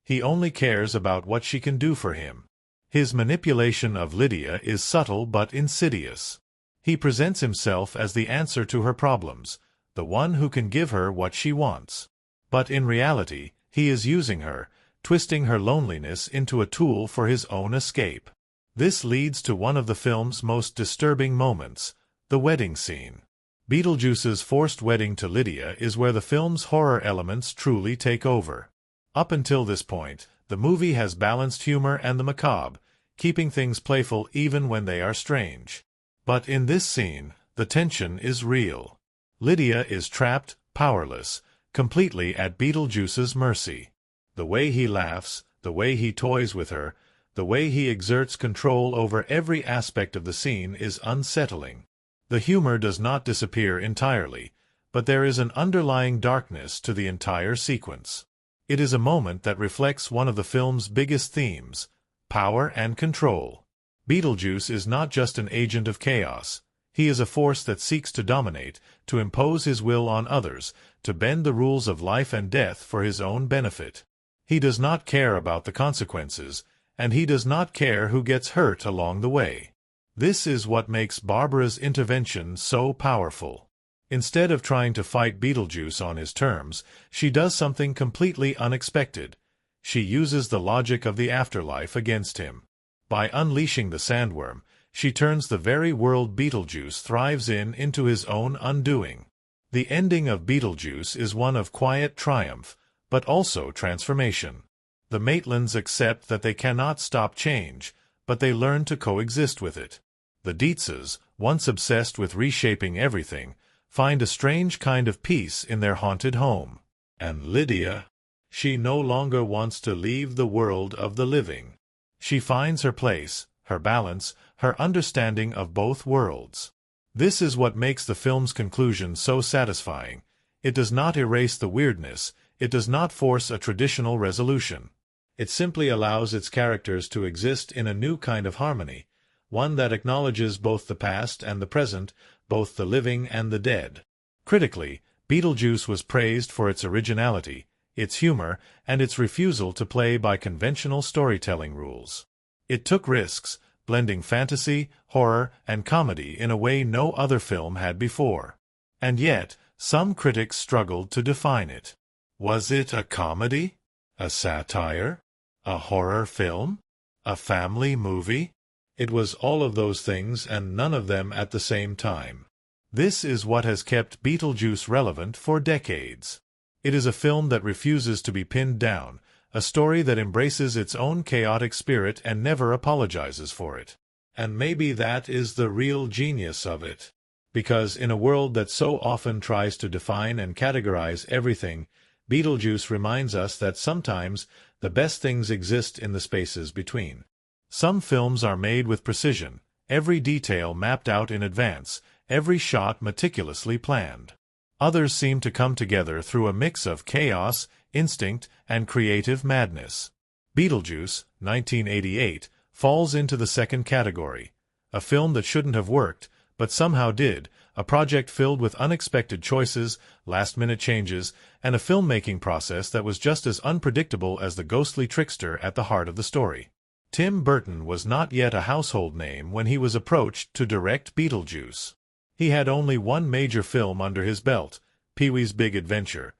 He only cares about what she can do for him. His manipulation of Lydia is subtle but insidious. He presents himself as the answer to her problems, the one who can give her what she wants. But in reality, he is using her, twisting her loneliness into a tool for his own escape. This leads to one of the film's most disturbing moments, the wedding scene. Beetlejuice's forced wedding to Lydia is where the film's horror elements truly take over. Up until this point, the movie has balanced humor and the macabre, keeping things playful even when they are strange. But in this scene, the tension is real. Lydia is trapped, powerless, completely at Beetlejuice's mercy. The way he laughs, the way he toys with her, the way he exerts control over every aspect of the scene is unsettling. The humor does not disappear entirely, but there is an underlying darkness to the entire sequence. It is a moment that reflects one of the film's biggest themes, power and control. Beetlejuice is not just an agent of chaos. He is a force that seeks to dominate, to impose his will on others, to bend the rules of life and death for his own benefit. He does not care about the consequences, and he does not care who gets hurt along the way. This is what makes Barbara's intervention so powerful. Instead of trying to fight Beetlejuice on his terms, she does something completely unexpected. She uses the logic of the afterlife against him. By unleashing the sandworm, she turns the very world Beetlejuice thrives in into his own undoing. The ending of Beetlejuice is one of quiet triumph, but also transformation. The Matlands accept that they cannot stop change, but they learn to coexist with it. The Deetses, once obsessed with reshaping everything, find a strange kind of peace in their haunted home. And Lydia, she no longer wants to leave the world of the living. She finds her place, her balance, her understanding of both worlds. This is what makes the film's conclusion so satisfying. It does not erase the weirdness, it does not force a traditional resolution. It simply allows its characters to exist in a new kind of harmony, one that acknowledges both the past and the present, both the living and the dead. Critically, Beetlejuice was praised for its originality, its humor, and its refusal to play by conventional storytelling rules. It took risks, blending fantasy, horror, and comedy in a way no other film had before. And yet, some critics struggled to define it. Was it a comedy? A satire? A horror film? A family movie? It was all of those things and none of them at the same time. This is what has kept Beetlejuice relevant for decades. It is a film that refuses to be pinned down, a story that embraces its own chaotic spirit and never apologizes for it. And maybe that is the real genius of it. Because in a world that so often tries to define and categorize everything, Beetlejuice reminds us that sometimes the best things exist in the spaces between. Some films are made with precision, every detail mapped out in advance, every shot meticulously planned. Others seem to come together through a mix of chaos, instinct, and creative madness. Beetlejuice, 1988, falls into the second category. A film that shouldn't have worked, but somehow did, a project filled with unexpected choices, last-minute changes, and a filmmaking process that was just as unpredictable as the ghostly trickster at the heart of the story. Tim Burton was not yet a household name when he was approached to direct Beetlejuice. He had only one major film under his belt, Pee-wee's Big Adventure,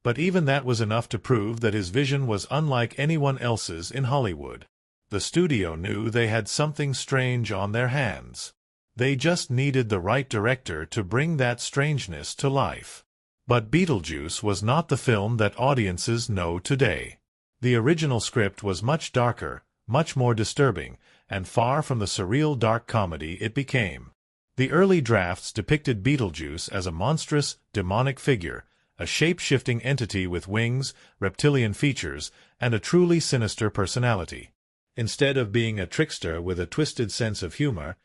but even that was enough to prove that his vision was unlike anyone else's in Hollywood. The studio knew they had something strange on their hands. They just needed the right director to bring that strangeness to life. But Beetlejuice was not the film that audiences know today. The original script was much darker, much more disturbing, and far from the surreal dark comedy it became. The early drafts depicted Beetlejuice as a monstrous, demonic figure, a shape-shifting entity with wings, reptilian features, and a truly sinister personality. Instead of being a trickster with a twisted sense of humor,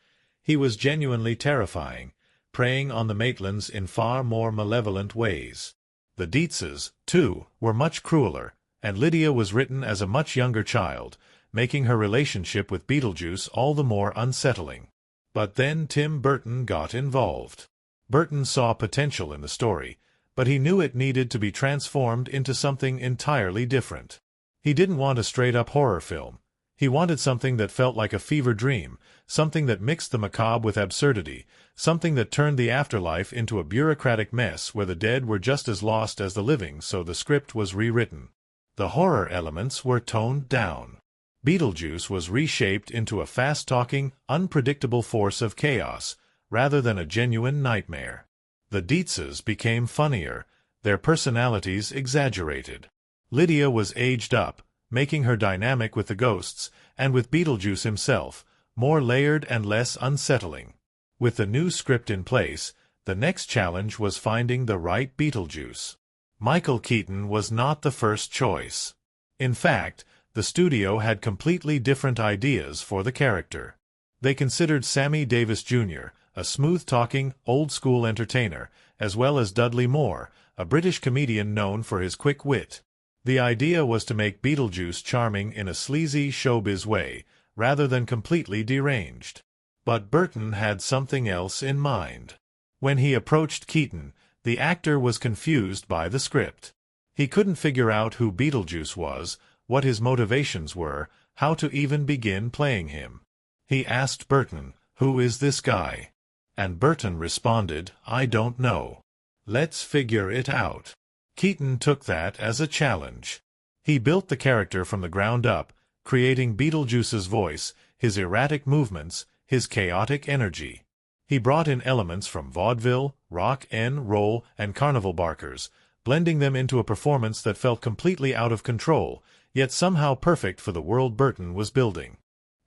he was genuinely terrifying, preying on the Matlands in far more malevolent ways. The Deetses, too, were much crueler, and Lydia was written as a much younger child, making her relationship with Beetlejuice all the more unsettling. But then Tim Burton got involved. Burton saw potential in the story, but he knew it needed to be transformed into something entirely different. He didn't want a straight-up horror film. He wanted something that felt like a fever dream, something that mixed the macabre with absurdity, something that turned the afterlife into a bureaucratic mess where the dead were just as lost as the living, so the script was rewritten. The horror elements were toned down. Beetlejuice was reshaped into a fast-talking, unpredictable force of chaos, rather than a genuine nightmare. The Deetses became funnier, their personalities exaggerated. Lydia was aged up, making her dynamic with the ghosts, and with Beetlejuice himself, more layered and less unsettling. With the new script in place, the next challenge was finding the right Beetlejuice. Michael Keaton was not the first choice. In fact, the studio had completely different ideas for the character. They considered Sammy Davis Jr., a smooth-talking, old-school entertainer, as well as Dudley Moore, a British comedian known for his quick wit. The idea was to make Beetlejuice charming in a sleazy showbiz way, rather than completely deranged. But Burton had something else in mind. When he approached Keaton, the actor was confused by the script. He couldn't figure out who Beetlejuice was, what his motivations were, how to even begin playing him. He asked Burton, "Who is this guy?" And Burton responded, "I don't know. Let's figure it out." Keaton took that as a challenge. He built the character from the ground up, creating Beetlejuice's voice, his erratic movements, his chaotic energy. He brought in elements from vaudeville, rock and roll, and carnival barkers, blending them into a performance that felt completely out of control, yet somehow perfect for the world Burton was building.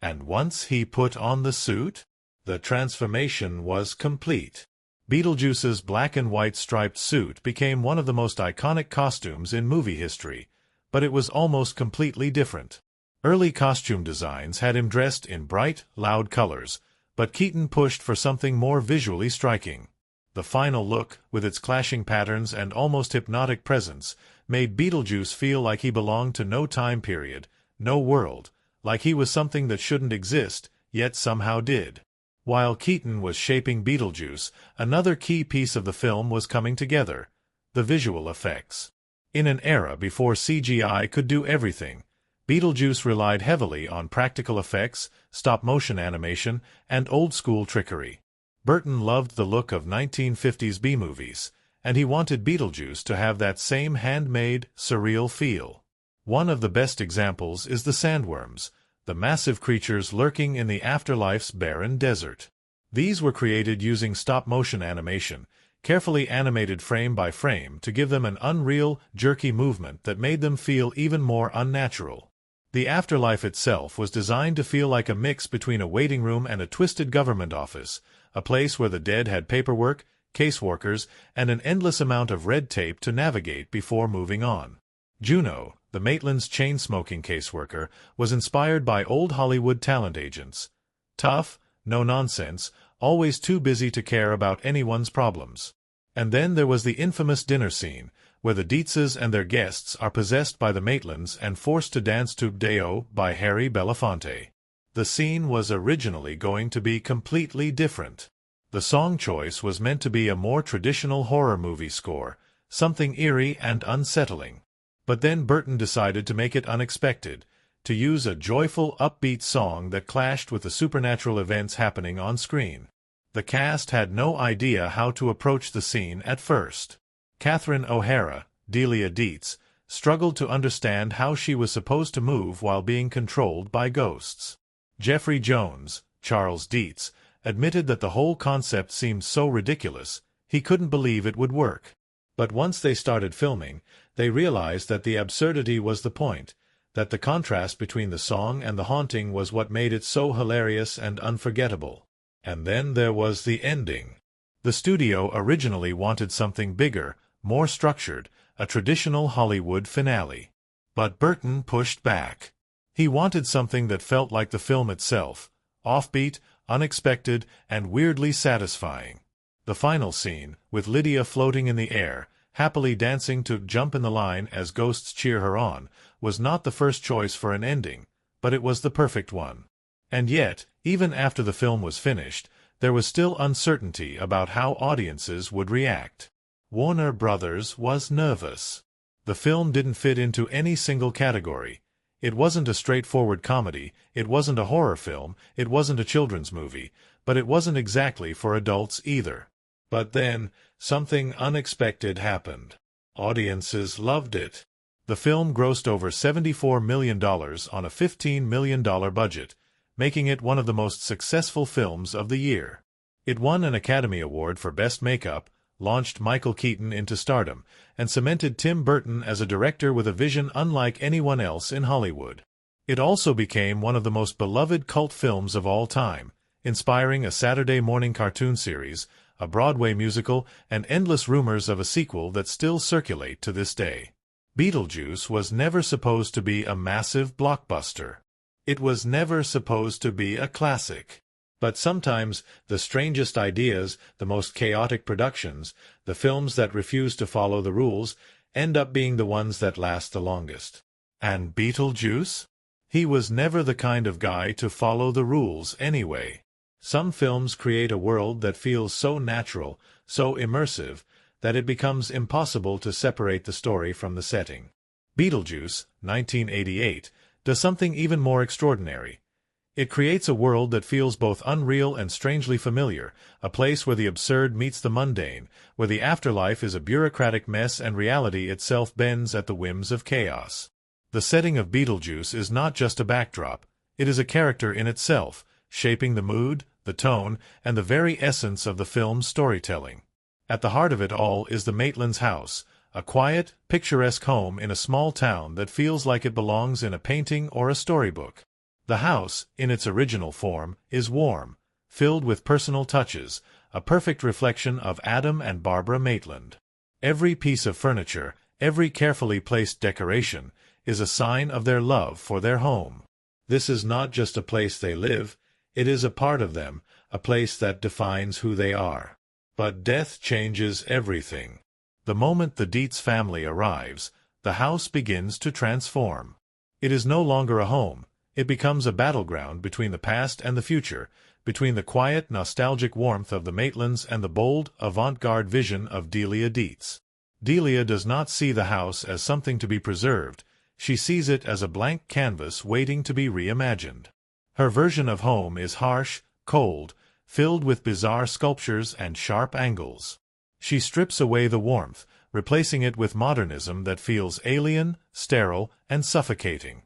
And once he put on the suit, the transformation was complete. Beetlejuice's black and white striped suit became one of the most iconic costumes in movie history, but it was almost completely different. Early costume designs had him dressed in bright, loud colors, but Keaton pushed for something more visually striking. The final look, with its clashing patterns and almost hypnotic presence, made Beetlejuice feel like he belonged to no time period, no world, like he was something that shouldn't exist, yet somehow did. While Keaton was shaping Beetlejuice, another key piece of the film was coming together: the visual effects. In an era before CGI could do everything, Beetlejuice relied heavily on practical effects, stop-motion animation, and old-school trickery. Burton loved the look of 1950s B-movies, and he wanted Beetlejuice to have that same handmade, surreal feel. One of the best examples is the sandworms, the massive creatures lurking in the afterlife's barren desert. These were created using stop-motion animation, carefully animated frame by frame to give them an unreal, jerky movement that made them feel even more unnatural. The afterlife itself was designed to feel like a mix between a waiting room and a twisted government office, a place where the dead had paperwork, caseworkers, and an endless amount of red tape to navigate before moving on. Juno, the Maitland's chain-smoking caseworker, was inspired by old Hollywood talent agents. Tough, no nonsense, always too busy to care about anyone's problems. And then there was the infamous dinner scene, where the Deetses and their guests are possessed by the Maitlands and forced to dance to Deo by Harry Belafonte. The scene was originally going to be completely different. The song choice was meant to be a more traditional horror movie score, something eerie and unsettling. But then Burton decided to make it unexpected, to use a joyful, upbeat song that clashed with the supernatural events happening on screen. The cast had no idea how to approach the scene at first. Catherine O'Hara, Delia Deets, struggled to understand how she was supposed to move while being controlled by ghosts. Jeffrey Jones, Charles Deets, admitted that the whole concept seemed so ridiculous, he couldn't believe it would work. But once they started filming, they realized that the absurdity was the point, that the contrast between the song and the haunting was what made it so hilarious and unforgettable. And then there was the ending. The studio originally wanted something bigger, more structured, a traditional Hollywood finale. But Burton pushed back. He wanted something that felt like the film itself, offbeat, unexpected, and weirdly satisfying. The final scene, with Lydia floating in the air, happily dancing to Jump in the Line as ghosts cheer her on, was not the first choice for an ending, but it was the perfect one. And yet, even after the film was finished, there was still uncertainty about how audiences would react. Warner Brothers was nervous. The film didn't fit into any single category. It wasn't a straightforward comedy, it wasn't a horror film, it wasn't a children's movie, but it wasn't exactly for adults either. But then, something unexpected happened. Audiences loved it. The film grossed over $74 million on a $15 million budget, making it one of the most successful films of the year. It won an Academy Award for Best Makeup, launched Michael Keaton into stardom, and cemented Tim Burton as a director with a vision unlike anyone else in Hollywood. It also became one of the most beloved cult films of all time, inspiring a Saturday morning cartoon series, a Broadway musical, and endless rumors of a sequel that still circulate to this day. Beetlejuice was never supposed to be a massive blockbuster. It was never supposed to be a classic. But sometimes the strangest ideas, the most chaotic productions, the films that refuse to follow the rules, end up being the ones that last the longest. And Beetlejuice? He was never the kind of guy to follow the rules anyway. Some films create a world that feels so natural, so immersive, that it becomes impossible to separate the story from the setting. Beetlejuice, 1988, does something even more extraordinary. It creates a world that feels both unreal and strangely familiar, a place where the absurd meets the mundane, where the afterlife is a bureaucratic mess and reality itself bends at the whims of chaos. The setting of Beetlejuice is not just a backdrop, it is a character in itself, shaping the mood, the tone, and the very essence of the film's storytelling. At the heart of it all is the Maitland's house, a quiet, picturesque home in a small town that feels like it belongs in a painting or a storybook. The house, in its original form, is warm, filled with personal touches, a perfect reflection of Adam and Barbara Maitland. Every piece of furniture, every carefully placed decoration, is a sign of their love for their home. This is not just a place they live, it is a part of them, a place that defines who they are. But death changes everything. The moment the Deets family arrives, the house begins to transform. It is no longer a home. It becomes a battleground between the past and the future, between the quiet, nostalgic warmth of the Maitlands and the bold, avant-garde vision of Delia Deets. Delia does not see the house as something to be preserved. she sees it as a blank canvas waiting to be reimagined. Her version of home is harsh, cold, filled with bizarre sculptures and sharp angles. She strips away the warmth, replacing it with modernism that feels alien, sterile, and suffocating.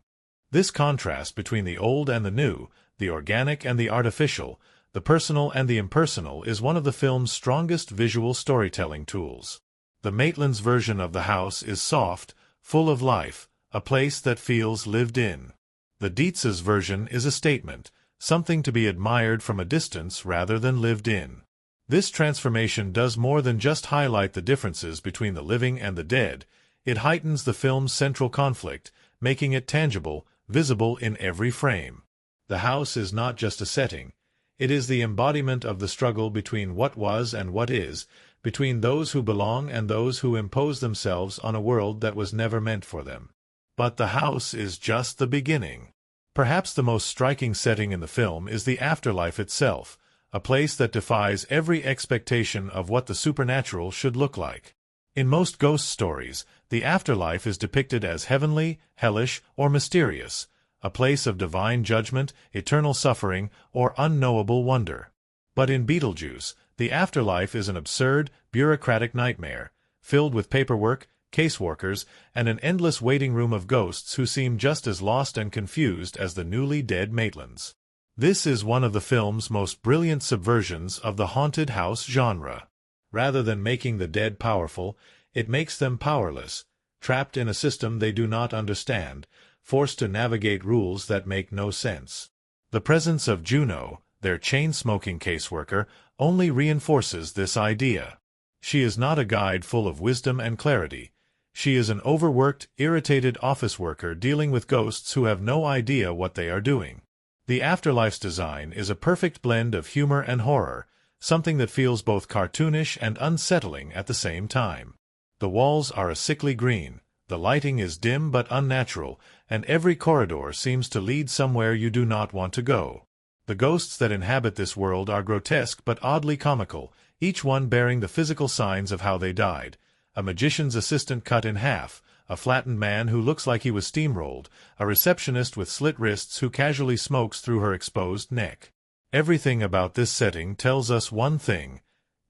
This contrast between the old and the new, the organic and the artificial, the personal and the impersonal is one of the film's strongest visual storytelling tools. The Maitland's version of the house is soft, full of life, a place that feels lived in. The Deets' version is a statement, something to be admired from a distance rather than lived in. This transformation does more than just highlight the differences between the living and the dead. It heightens the film's central conflict, making it tangible, visible in every frame. The house is not just a setting. It is the embodiment of the struggle between what was and what is, between those who belong and those who impose themselves on a world that was never meant for them. But the house is just the beginning. Perhaps the most striking setting in the film is the afterlife itself, a place that defies every expectation of what the supernatural should look like. In most ghost stories, the afterlife is depicted as heavenly, hellish, or mysterious, a place of divine judgment, eternal suffering, or unknowable wonder. But in Beetlejuice, the afterlife is an absurd, bureaucratic nightmare, filled with paperwork, caseworkers, and an endless waiting room of ghosts who seem just as lost and confused as the newly dead Maitlands. This is one of the film's most brilliant subversions of the haunted house genre. Rather than making the dead powerful, it makes them powerless, trapped in a system they do not understand, forced to navigate rules that make no sense. The presence of Juno, their chain-smoking caseworker, only reinforces this idea. She is not a guide full of wisdom and clarity. She is an overworked, irritated office worker dealing with ghosts who have no idea what they are doing. The afterlife's design is a perfect blend of humor and horror, something that feels both cartoonish and unsettling at the same time. The walls are a sickly green, the lighting is dim but unnatural, and every corridor seems to lead somewhere you do not want to go. The ghosts that inhabit this world are grotesque but oddly comical, each one bearing the physical signs of how they died. A magician's assistant cut in half, a flattened man who looks like he was steamrolled, a receptionist with slit wrists who casually smokes through her exposed neck. Everything about this setting tells us one thing: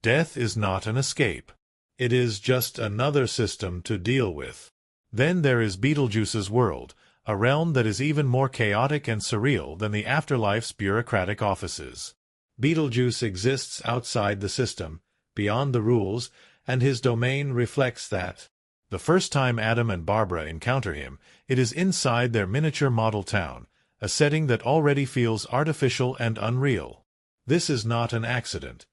death is not an escape. It is just another system to deal with. Then there is Beetlejuice's world, a realm that is even more chaotic and surreal than the afterlife's bureaucratic offices. Beetlejuice exists outside the system, beyond the rules, and his domain reflects that. The first time Adam and Barbara encounter him, it is inside their miniature model town, a setting that already feels artificial and unreal. This is not an accident.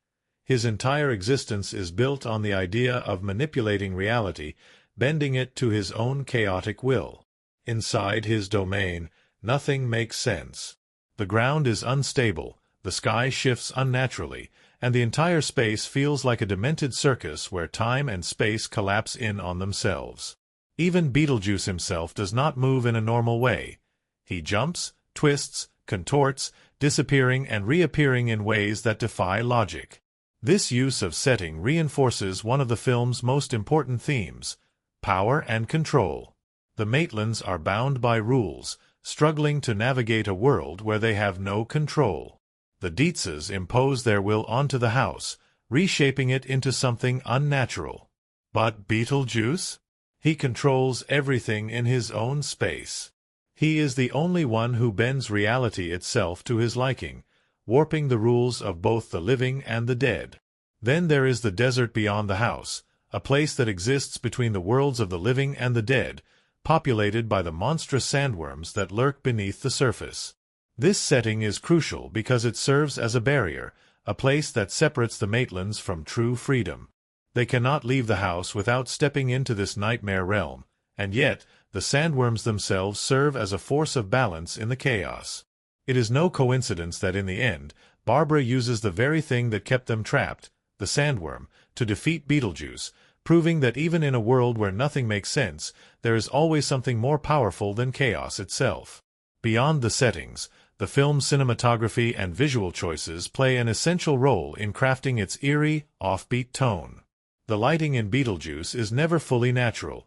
His entire existence is built on the idea of manipulating reality, bending it to his own chaotic will. Inside his domain, nothing makes sense. The ground is unstable, the sky shifts unnaturally, and the entire space feels like a demented circus where time and space collapse in on themselves. Even Beetlejuice himself does not move in a normal way. He jumps, twists, contorts, disappearing and reappearing in ways that defy logic. This use of setting reinforces one of the film's most important themes: power and control. The Maitlands are bound by rules, struggling to navigate a world where they have no control. The Deetses impose their will onto the house, reshaping it into something unnatural. But Beetlejuice? He controls everything in his own space. He is the only one who bends reality itself to his liking, warping the rules of both the living and the dead. Then there is the desert beyond the house, a place that exists between the worlds of the living and the dead, populated by the monstrous sandworms that lurk beneath the surface. This setting is crucial because it serves as a barrier, a place that separates the Maitlands from true freedom. They cannot leave the house without stepping into this nightmare realm, and yet the sandworms themselves serve as a force of balance in the chaos. It is no coincidence that in the end, Barbara uses the very thing that kept them trapped, the sandworm, to defeat Beetlejuice, proving that even in a world where nothing makes sense, there is always something more powerful than chaos itself. Beyond the settings, the film's cinematography and visual choices play an essential role in crafting its eerie, offbeat tone. The lighting in Beetlejuice is never fully natural.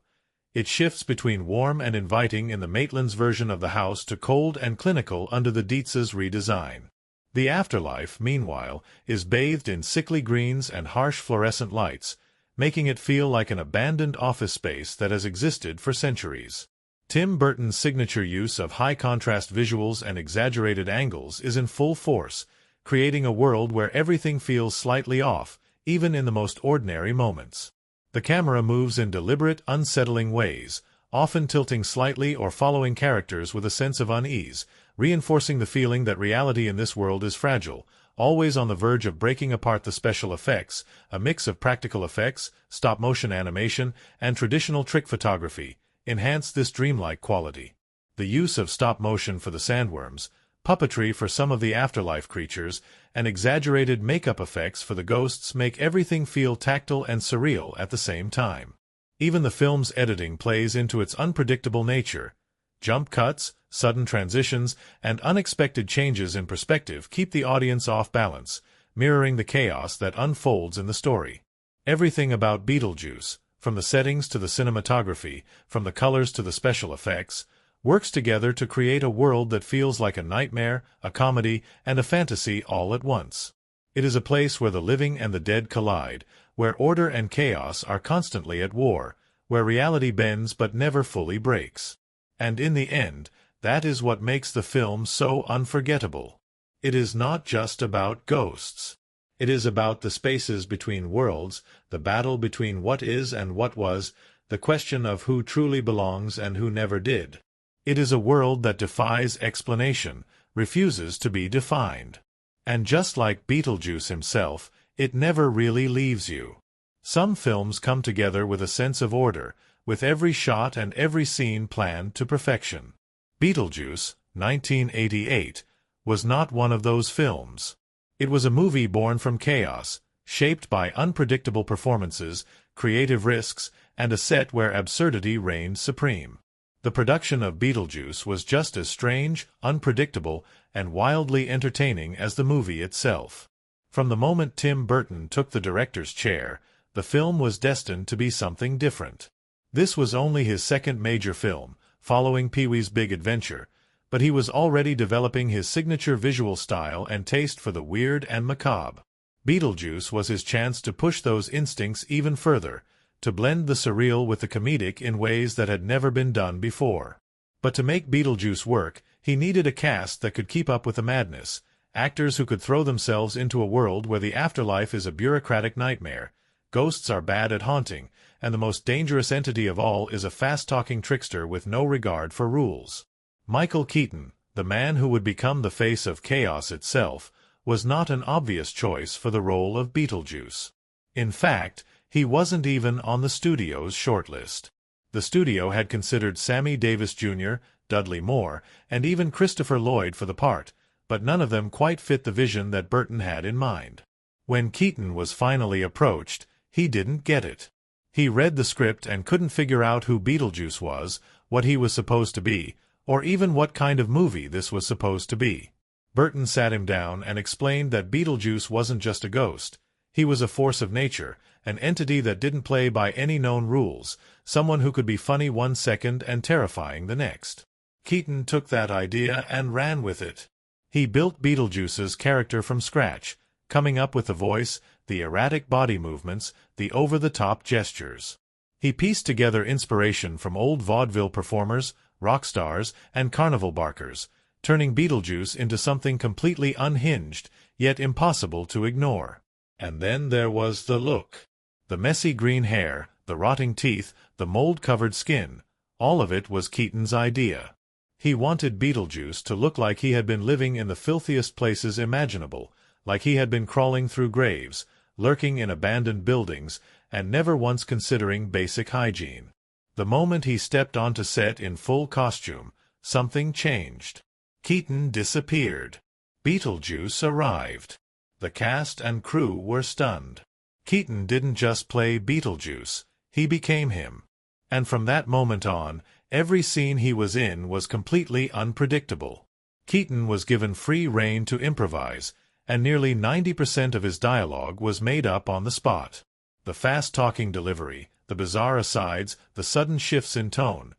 It shifts between warm and inviting in the Maitland's version of the house to cold and clinical under the Deets' redesign. The afterlife, meanwhile, is bathed in sickly greens and harsh fluorescent lights, making it feel like an abandoned office space that has existed for centuries. Tim Burton's signature use of high-contrast visuals and exaggerated angles is in full force, creating a world where everything feels slightly off, even in the most ordinary moments. The camera moves in deliberate, unsettling ways, often tilting slightly or following characters with a sense of unease, reinforcing the feeling that reality in this world is fragile, always on the verge of breaking apart. The special effects, a mix of practical effects, stop-motion animation, and traditional trick photography, enhance this dreamlike quality. The use of stop-motion for the sandworms, puppetry for some of the afterlife creatures, and exaggerated makeup effects for the ghosts make everything feel tactile and surreal at the same time. Even the film's editing plays into its unpredictable nature. Jump cuts, sudden transitions, and unexpected changes in perspective keep the audience off balance, mirroring the chaos that unfolds in the story. Everything about Beetlejuice, from the settings to the cinematography, from the colors to the special effects, works together to create a world that feels like a nightmare, a comedy, and a fantasy all at once. It is a place where the living and the dead collide, where order and chaos are constantly at war, where reality bends but never fully breaks. And in the end, that is what makes the film so unforgettable. It is not just about ghosts. It is about the spaces between worlds, the battle between what is and what was, the question of who truly belongs and who never did. It is a world that defies explanation, refuses to be defined. And just like Beetlejuice himself, it never really leaves you. Some films come together with a sense of order, with every shot and every scene planned to perfection. Beetlejuice, 1988, was not one of those films. It was a movie born from chaos, shaped by unpredictable performances, creative risks, and a set where absurdity reigned supreme. The production of Beetlejuice was just as strange, unpredictable, and wildly entertaining as the movie itself. From the moment Tim Burton took the director's chair, the film was destined to be something different. This was only his second major film, following Pee-wee's Big Adventure, but he was already developing his signature visual style and taste for the weird and macabre. Beetlejuice was his chance to push those instincts even further, to blend the surreal with the comedic in ways that had never been done before. But to make Beetlejuice work, he needed a cast that could keep up with the madness, actors who could throw themselves into a world where the afterlife is a bureaucratic nightmare, ghosts are bad at haunting, and the most dangerous entity of all is a fast-talking trickster with no regard for rules. Michael Keaton, the man who would become the face of chaos itself, was not an obvious choice for the role of Beetlejuice. In fact, he wasn't even on the studio's shortlist. The studio had considered Sammy Davis Jr., Dudley Moore, and even Christopher Lloyd for the part, but none of them quite fit the vision that Burton had in mind. When Keaton was finally approached, he didn't get it. He read the script and couldn't figure out who Beetlejuice was, what he was supposed to be, or even what kind of movie this was supposed to be. Burton sat him down and explained that Beetlejuice wasn't just a ghost. He was a force of nature, an entity that didn't play by any known rules, someone who could be funny one second and terrifying the next. Keaton took that idea and ran with it. He built Beetlejuice's character from scratch, coming up with the voice, the erratic body movements, the over-the-top gestures. He pieced together inspiration from old vaudeville performers, rock stars, and carnival barkers, turning Beetlejuice into something completely unhinged, yet impossible to ignore. And then there was the look. The messy green hair, the rotting teeth, the mold-covered skin, all of it was Keaton's idea. He wanted Beetlejuice to look like he had been living in the filthiest places imaginable, like he had been crawling through graves, lurking in abandoned buildings, and never once considering basic hygiene. The moment he stepped onto set in full costume, something changed. Keaton disappeared. Beetlejuice arrived. The cast and crew were stunned. Keaton didn't just play Beetlejuice, he became him. And from that moment on, every scene he was in was completely unpredictable. Keaton was given free rein to improvise, and nearly 90% of his dialogue was made up on the spot. The fast-talking delivery, the bizarre asides, the sudden shifts in tone.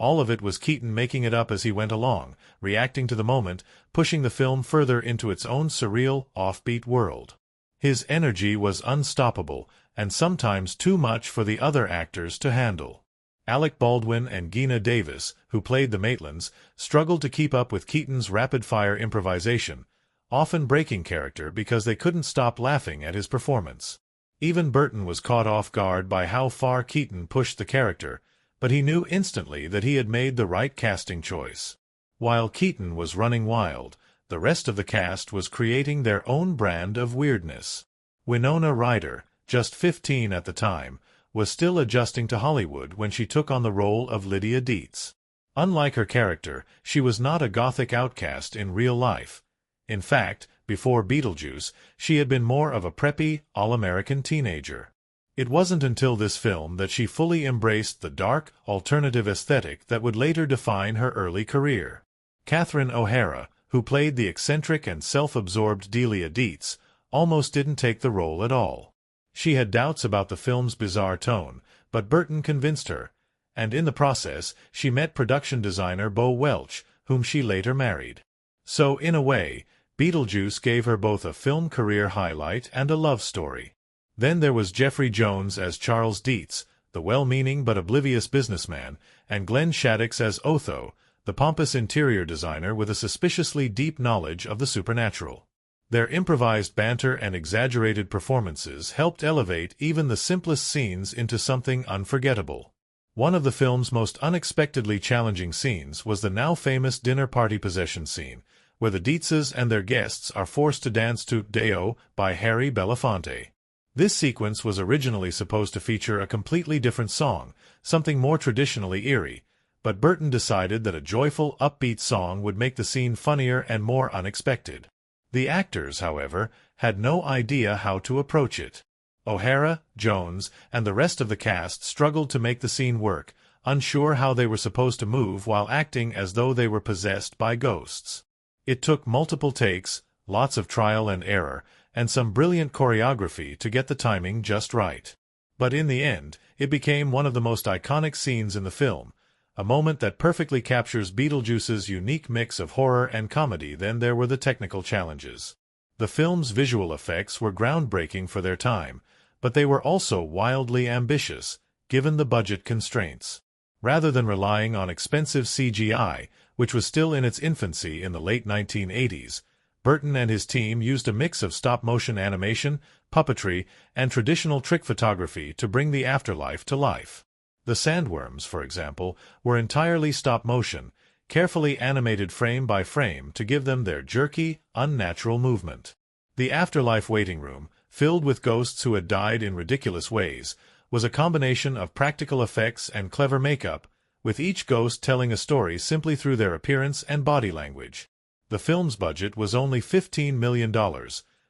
All of it was Keaton making it up as he went along, reacting to the moment, pushing the film further into its own surreal, offbeat world. His energy was unstoppable, and sometimes too much for the other actors to handle. Alec Baldwin and Geena Davis, who played the Matlands, struggled to keep up with Keaton's rapid-fire improvisation, often breaking character because they couldn't stop laughing at his performance. Even Burton was caught off guard by how far Keaton pushed the character, but he knew instantly that he had made the right casting choice. While Keaton was running wild, the rest of the cast was creating their own brand of weirdness. Winona Ryder, just 15 at the time, was still adjusting to Hollywood when she took on the role of Lydia Deets. Unlike her character, she was not a gothic outcast in real life. In fact, before Beetlejuice, she had been more of a preppy, all-American teenager. It wasn't until this film that she fully embraced the dark, alternative aesthetic that would later define her early career. Catherine O'Hara, who played the eccentric and self-absorbed Delia Deets, almost didn't take the role at all. She had doubts about the film's bizarre tone, but Burton convinced her, and in the process, she met production designer Bo Welch, whom she later married. So, in a way, Beetlejuice gave her both a film career highlight and a love story. Then there was Jeffrey Jones as Charles Deets, the well-meaning but oblivious businessman, and Glenn Shaddix as Otho, the pompous interior designer with a suspiciously deep knowledge of the supernatural. Their improvised banter and exaggerated performances helped elevate even the simplest scenes into something unforgettable. One of the film's most unexpectedly challenging scenes was the now-famous dinner party possession scene, where the Deetses and their guests are forced to dance to Deo by Harry Belafonte. This sequence was originally supposed to feature a completely different song, something more traditionally eerie, but Burton decided that a joyful, upbeat song would make the scene funnier and more unexpected. The actors, however, had no idea how to approach it. O'Hara, Jones, and the rest of the cast struggled to make the scene work, unsure how they were supposed to move while acting as though they were possessed by ghosts. It took multiple takes, lots of trial and error, and some brilliant choreography to get the timing just right. But in the end, it became one of the most iconic scenes in the film, a moment that perfectly captures Beetlejuice's unique mix of horror and comedy. Then there were the technical challenges. The film's visual effects were groundbreaking for their time, but they were also wildly ambitious, given the budget constraints. Rather than relying on expensive CGI, which was still in its infancy in the late 1980s, Burton and his team used a mix of stop-motion animation, puppetry, and traditional trick photography to bring the afterlife to life. The sandworms, for example, were entirely stop-motion, carefully animated frame by frame to give them their jerky, unnatural movement. The afterlife waiting room, filled with ghosts who had died in ridiculous ways, was a combination of practical effects and clever makeup, with each ghost telling a story simply through their appearance and body language. The film's budget was only $15 million,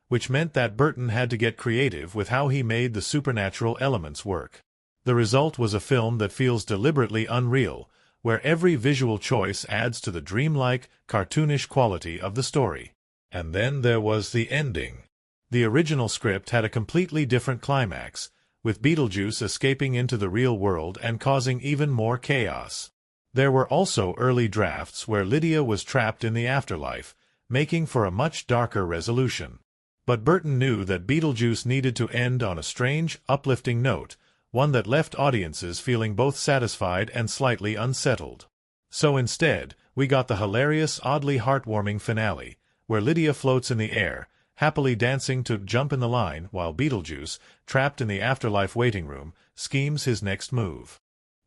which meant that Burton had to get creative with how he made the supernatural elements work. The result was a film that feels deliberately unreal, where every visual choice adds to the dreamlike, cartoonish quality of the story. And then there was the ending. The original script had a completely different climax, with Beetlejuice escaping into the real world and causing even more chaos. There were also early drafts where Lydia was trapped in the afterlife, making for a much darker resolution. But Burton knew that Beetlejuice needed to end on a strange, uplifting note, one that left audiences feeling both satisfied and slightly unsettled. So instead, we got the hilarious, oddly heartwarming finale, where Lydia floats in the air, happily dancing to Jump in the Line while Beetlejuice, trapped in the afterlife waiting room, schemes his next move.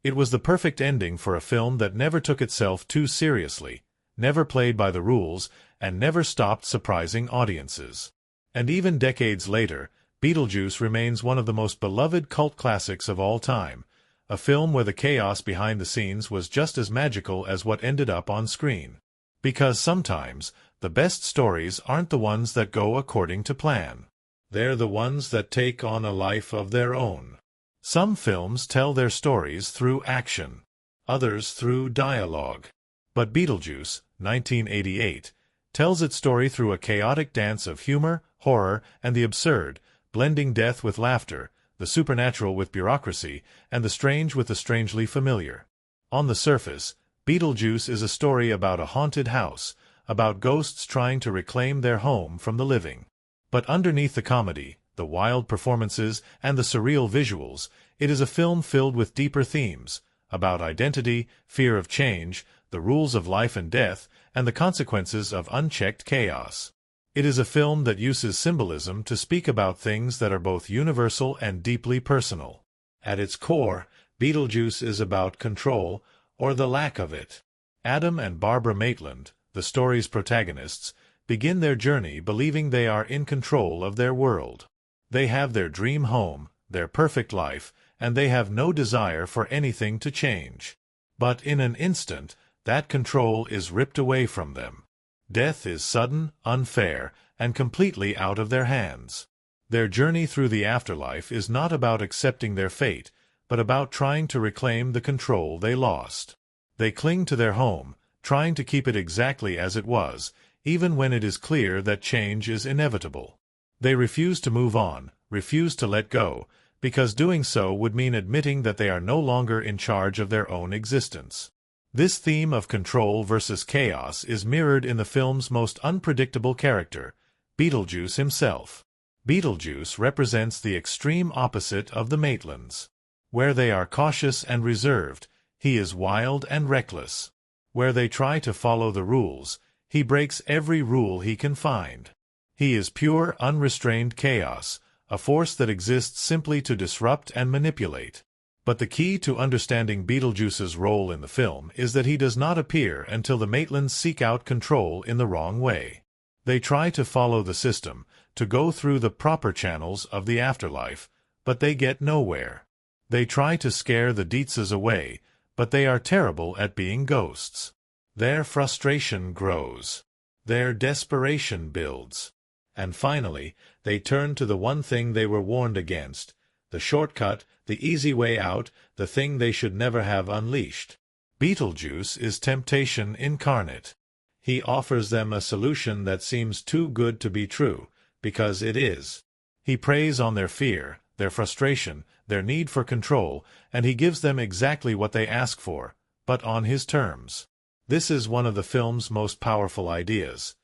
It was the perfect ending for a film that never took itself too seriously, never played by the rules, and never stopped surprising audiences. And even decades later, Beetlejuice remains one of the most beloved cult classics of all time, a film where the chaos behind the scenes was just as magical as what ended up on screen. Because sometimes, the best stories aren't the ones that go according to plan. They're the ones that take on a life of their own. Some films tell their stories through action, others through dialogue. But Beetlejuice, 1988, tells its story through a chaotic dance of humor, horror, and the absurd, blending death with laughter, the supernatural with bureaucracy, and the strange with the strangely familiar. On the surface, Beetlejuice is a story about a haunted house, about ghosts trying to reclaim their home from the living. But underneath the comedy, the wild performances, and the surreal visuals, it is a film filled with deeper themes, about identity, fear of change, the rules of life and death, and the consequences of unchecked chaos. It is a film that uses symbolism to speak about things that are both universal and deeply personal. At its core, Beetlejuice is about control, or the lack of it. Adam and Barbara Maitland, the story's protagonists, begin their journey believing they are in control of their world. They have their dream home, their perfect life, and they have no desire for anything to change. But in an instant, that control is ripped away from them. Death is sudden, unfair, and completely out of their hands. Their journey through the afterlife is not about accepting their fate, but about trying to reclaim the control they lost. They cling to their home, trying to keep it exactly as it was, even when it is clear that change is inevitable. They refuse to move on, refuse to let go, because doing so would mean admitting that they are no longer in charge of their own existence. This theme of control versus chaos is mirrored in the film's most unpredictable character, Beetlejuice himself. Beetlejuice represents the extreme opposite of the Maitlands. Where they are cautious and reserved, he is wild and reckless. Where they try to follow the rules, he breaks every rule he can find. He is pure, unrestrained chaos, a force that exists simply to disrupt and manipulate. But the key to understanding Beetlejuice's role in the film is that he does not appear until the Maitlands seek out control in the wrong way. They try to follow the system, to go through the proper channels of the afterlife, but they get nowhere. They try to scare the Deetses away, but they are terrible at being ghosts. Their frustration grows. Their desperation builds. And finally, they turn to the one thing they were warned against, the shortcut, the easy way out, the thing they should never have unleashed. Beetlejuice is temptation incarnate. He offers them a solution that seems too good to be true, because it is. He preys on their fear, their frustration, their need for control, and he gives them exactly what they ask for, but on his terms. This is one of the film's most powerful ideas.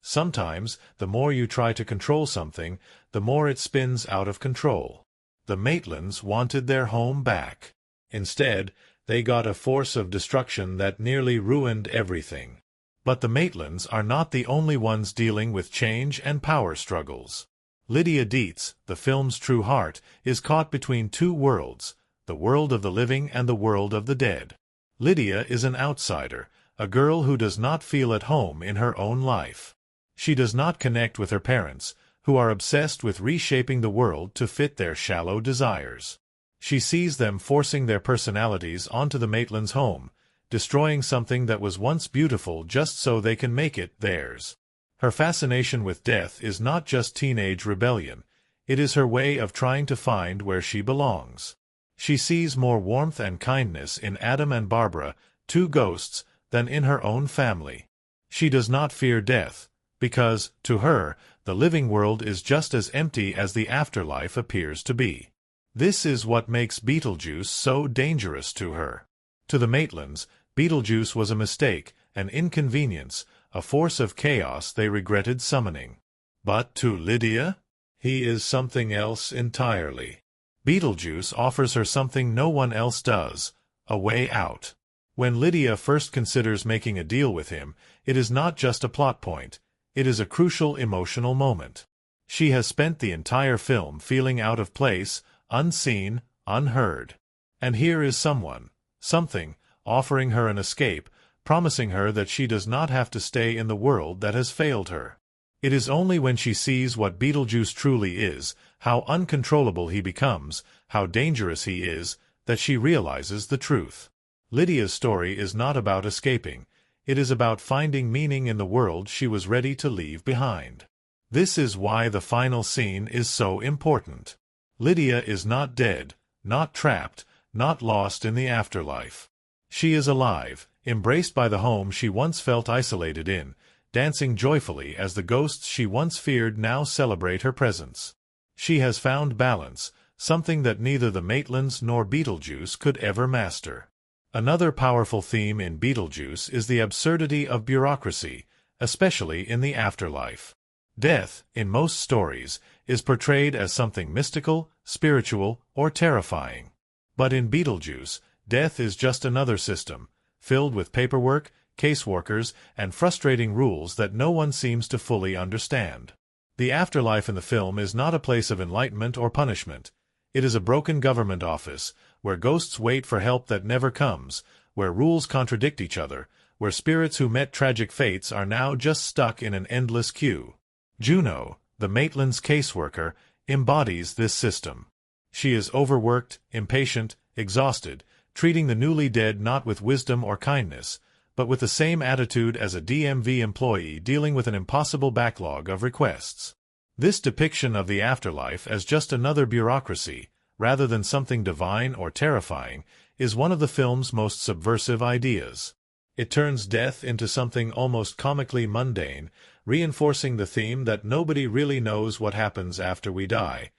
Sometimes, the more you try to control something, the more it spins out of control. The Maitlands wanted their home back. Instead, they got a force of destruction that nearly ruined everything. But the Maitlands are not the only ones dealing with change and power struggles. Lydia Deets, the film's true heart, is caught between two worlds, the world of the living and the world of the dead. Lydia is an outsider, a girl who does not feel at home in her own life. She does not connect with her parents, who are obsessed with reshaping the world to fit their shallow desires. She sees them forcing their personalities onto the Maitlands' home, destroying something that was once beautiful just so they can make it theirs. Her fascination with death is not just teenage rebellion, it is her way of trying to find where she belongs. She sees more warmth and kindness in Adam and Barbara, two ghosts, than in her own family. She does not fear death, because, to her, the living world is just as empty as the afterlife appears to be. This is what makes Beetlejuice so dangerous to her. To the Maitlands, Beetlejuice was a mistake, an inconvenience, a force of chaos they regretted summoning. But to Lydia, he is something else entirely. Beetlejuice offers her something no one else does, a way out. When Lydia first considers making a deal with him, it is not just a plot point, it is a crucial emotional moment. She has spent the entire film feeling out of place, unseen, unheard. And here is someone, something, offering her an escape, promising her that she does not have to stay in the world that has failed her. It is only when she sees what Beetlejuice truly is, how uncontrollable he becomes, how dangerous he is, that she realizes the truth. Lydia's story is not about escaping. It is about finding meaning in the world she was ready to leave behind. This is why the final scene is so important. Lydia is not dead, not trapped, not lost in the afterlife. She is alive, embraced by the home she once felt isolated in, dancing joyfully as the ghosts she once feared now celebrate her presence. She has found balance, something that neither the Maitlands nor Beetlejuice could ever master. Another powerful theme in Beetlejuice is the absurdity of bureaucracy, especially in the afterlife. Death, in most stories, is portrayed as something mystical, spiritual, or terrifying. But in Beetlejuice, death is just another system, filled with paperwork, caseworkers, and frustrating rules that no one seems to fully understand. The afterlife in the film is not a place of enlightenment or punishment. It is a broken government office, where ghosts wait for help that never comes, where rules contradict each other, where spirits who met tragic fates are now just stuck in an endless queue. Juno, the Maitland's caseworker, embodies this system. She is overworked, impatient, exhausted, treating the newly dead not with wisdom or kindness, but with the same attitude as a DMV employee dealing with an impossible backlog of requests. This depiction of the afterlife as just another bureaucracy, rather than something divine or terrifying, is one of the film's most subversive ideas. It turns death into something almost comically mundane, reinforcing the theme that nobody really knows what happens after we die,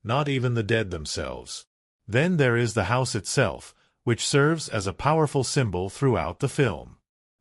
not even the dead themselves. Then there is the house itself, which serves as a powerful symbol throughout the film.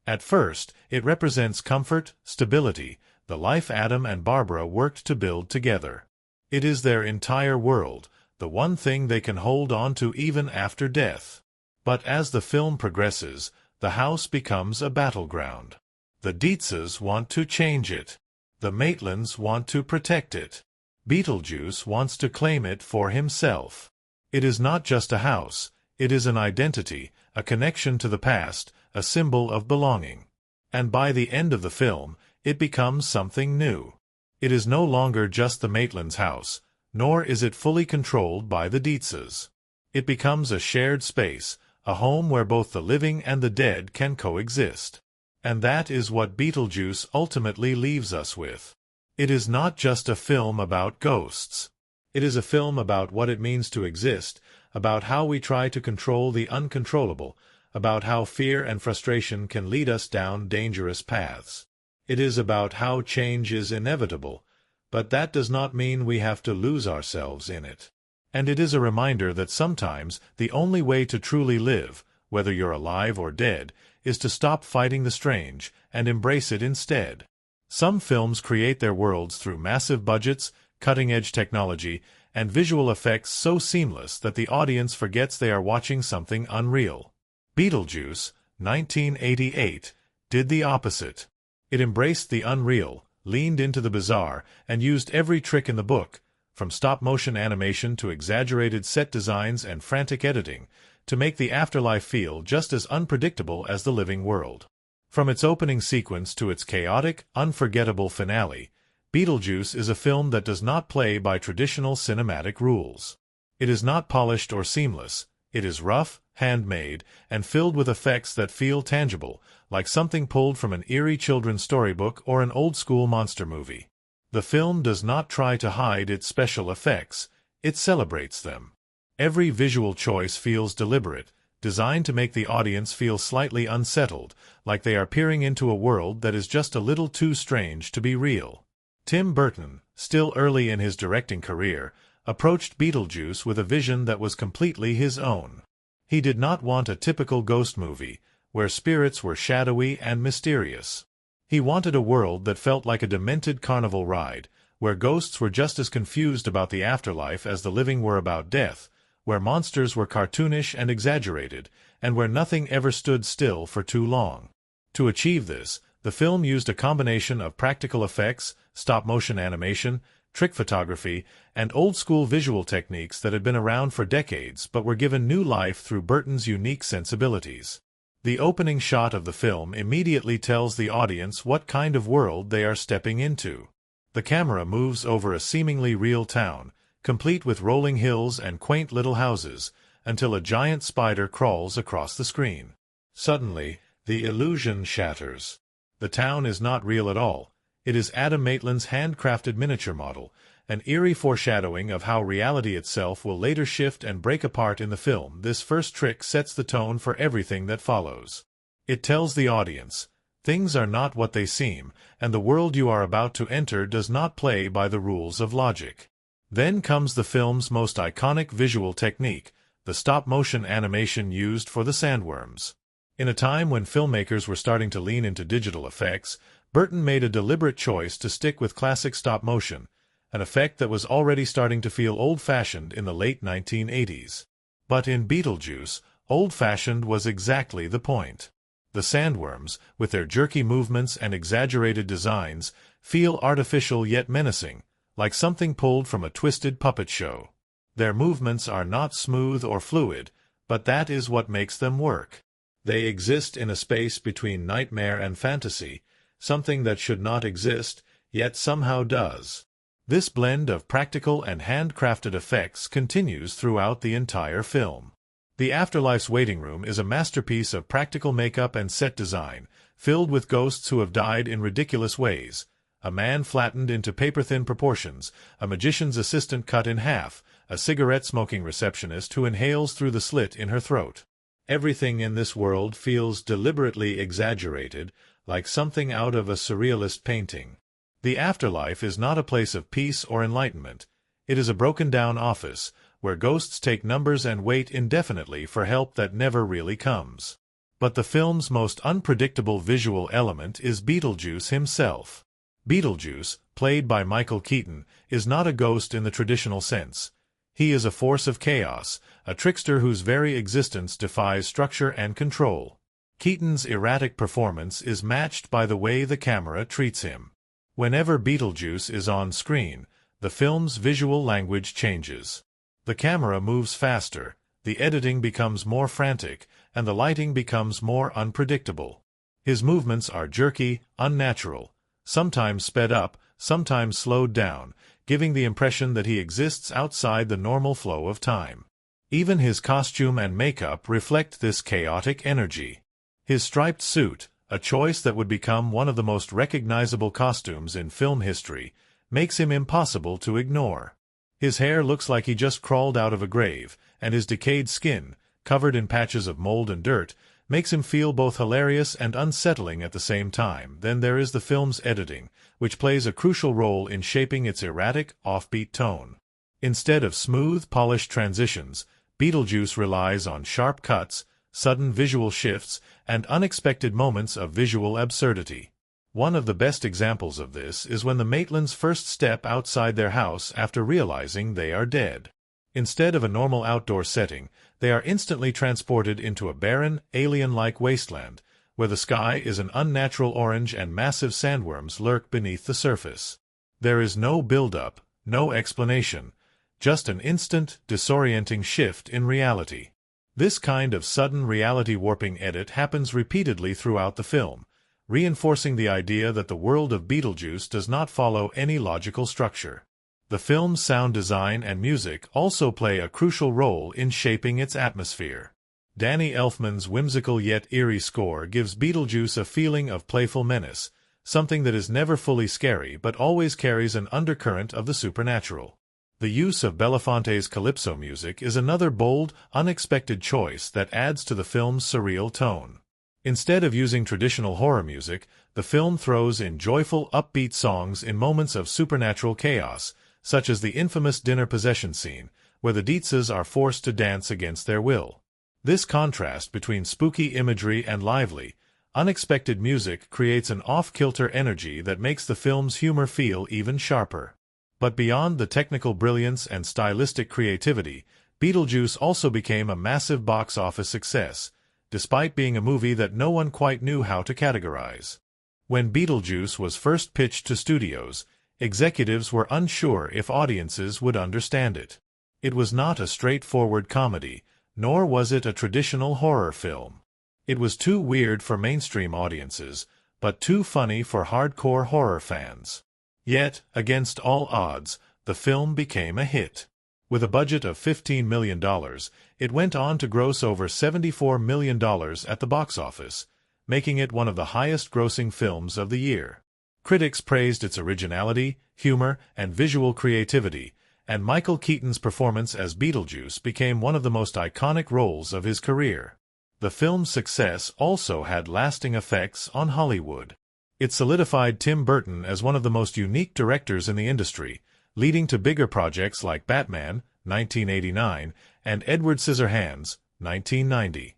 At first, it represents comfort, stability, the life Adam and Barbara worked to build together. It is their entire world, the one thing they can hold on to even after death. But as the film progresses, the house becomes a battleground. The Deetses want to change it. The Maitlands want to protect it. Beetlejuice wants to claim it for himself. It is not just a house, it is an identity, a connection to the past, a symbol of belonging. And by the end of the film, it becomes something new. It is no longer just the Maitlands' house, nor is it fully controlled by the Deetses. It becomes a shared space, a home where both the living and the dead can coexist. And that is what Beetlejuice ultimately leaves us with. It is not just a film about ghosts. It is a film about what it means to exist, about how we try to control the uncontrollable, about how fear and frustration can lead us down dangerous paths. It is about how change is inevitable, but that does not mean we have to lose ourselves in it. And it is a reminder that sometimes the only way to truly live, whether you're alive or dead, is to stop fighting the strange and embrace it instead. Some films create their worlds through massive budgets, cutting-edge technology, and visual effects so seamless that the audience forgets they are watching something unreal. Beetlejuice, 1988, did the opposite. It embraced the unreal, leaned into the bizarre, and used every trick in the book, from stop-motion animation to exaggerated set designs and frantic editing, to make the afterlife feel just as unpredictable as the living world. From its opening sequence to its chaotic, unforgettable finale, Beetlejuice is a film that does not play by traditional cinematic rules. It is not polished or seamless. It is rough, handmade, and filled with effects that feel tangible, like something pulled from an eerie children's storybook or an old-school monster movie. The film does not try to hide its special effects, it celebrates them. Every visual choice feels deliberate, designed to make the audience feel slightly unsettled, like they are peering into a world that is just a little too strange to be real. Tim Burton, still early in his directing career, approached Beetlejuice with a vision that was completely his own. He did not want a typical ghost movie, where spirits were shadowy and mysterious. He wanted a world that felt like a demented carnival ride, where ghosts were just as confused about the afterlife as the living were about death, where monsters were cartoonish and exaggerated, and where nothing ever stood still for too long. To achieve this, the film used a combination of practical effects, stop-motion animation, trick photography, and old-school visual techniques that had been around for decades but were given new life through Burton's unique sensibilities. The opening shot of the film immediately tells the audience what kind of world they are stepping into. The camera moves over a seemingly real town, complete with rolling hills and quaint little houses, until a giant spider crawls across the screen. Suddenly, the illusion shatters. The town is not real at all. It is Adam Maitland's handcrafted miniature model, an eerie foreshadowing of how reality itself will later shift and break apart in the film. This first trick sets the tone for everything that follows. It tells the audience, things are not what they seem, and the world you are about to enter does not play by the rules of logic. Then comes the film's most iconic visual technique, the stop-motion animation used for the sandworms. In a time when filmmakers were starting to lean into digital effects, Burton made a deliberate choice to stick with classic stop-motion, an effect that was already starting to feel old-fashioned in the late 1980s. But in Beetlejuice, old-fashioned was exactly the point. The sandworms, with their jerky movements and exaggerated designs, feel artificial yet menacing, like something pulled from a twisted puppet show. Their movements are not smooth or fluid, but that is what makes them work. They exist in a space between nightmare and fantasy, something that should not exist, yet somehow does. This blend of practical and handcrafted effects continues throughout the entire film. The Afterlife's waiting room is a masterpiece of practical makeup and set design, filled with ghosts who have died in ridiculous ways. A man flattened into paper-thin proportions, a magician's assistant cut in half, a cigarette-smoking receptionist who inhales through the slit in her throat. Everything in this world feels deliberately exaggerated, like something out of a surrealist painting. The afterlife is not a place of peace or enlightenment. It is a broken-down office, where ghosts take numbers and wait indefinitely for help that never really comes. But the film's most unpredictable visual element is Beetlejuice himself. Beetlejuice, played by Michael Keaton, is not a ghost in the traditional sense. He is a force of chaos, a trickster whose very existence defies structure and control. Keaton's erratic performance is matched by the way the camera treats him. Whenever Beetlejuice is on screen, the film's visual language changes. The camera moves faster, the editing becomes more frantic, and the lighting becomes more unpredictable. His movements are jerky, unnatural, sometimes sped up, sometimes slowed down, giving the impression that he exists outside the normal flow of time. Even his costume and makeup reflect this chaotic energy. His striped suit, a choice that would become one of the most recognizable costumes in film history, makes him impossible to ignore. His hair looks like he just crawled out of a grave, and his decayed skin, covered in patches of mold and dirt, makes him feel both hilarious and unsettling at the same time. Then there is the film's editing, which plays a crucial role in shaping its erratic, offbeat tone. Instead of smooth, polished transitions, Beetlejuice relies on sharp cuts, sudden visual shifts, and unexpected moments of visual absurdity. One of the best examples of this is when the Matlands first step outside their house after realizing they are dead. Instead of a normal outdoor setting, they are instantly transported into a barren, alien-like wasteland, where the sky is an unnatural orange and massive sandworms lurk beneath the surface. There is no build-up, no explanation, just an instant, disorienting shift in reality. This kind of sudden reality-warping edit happens repeatedly throughout the film, reinforcing the idea that the world of Beetlejuice does not follow any logical structure. The film's sound design and music also play a crucial role in shaping its atmosphere. Danny Elfman's whimsical yet eerie score gives Beetlejuice a feeling of playful menace, something that is never fully scary but always carries an undercurrent of the supernatural. The use of Belafonte's calypso music is another bold, unexpected choice that adds to the film's surreal tone. Instead of using traditional horror music, the film throws in joyful, upbeat songs in moments of supernatural chaos, such as the infamous dinner possession scene, where the Deetses are forced to dance against their will. This contrast between spooky imagery and lively, unexpected music creates an off-kilter energy that makes the film's humor feel even sharper. But beyond the technical brilliance and stylistic creativity, Beetlejuice also became a massive box office success, despite being a movie that no one quite knew how to categorize. When Beetlejuice was first pitched to studios, executives were unsure if audiences would understand it. It was not a straightforward comedy, nor was it a traditional horror film. It was too weird for mainstream audiences, but too funny for hardcore horror fans. Yet, against all odds, the film became a hit. With a budget of $15 million, it went on to gross over $74 million at the box office, making it one of the highest-grossing films of the year. Critics praised its originality, humor, and visual creativity, and Michael Keaton's performance as Beetlejuice became one of the most iconic roles of his career. The film's success also had lasting effects on Hollywood. It solidified Tim Burton as one of the most unique directors in the industry, leading to bigger projects like Batman, 1989, and Edward Scissorhands, 1990.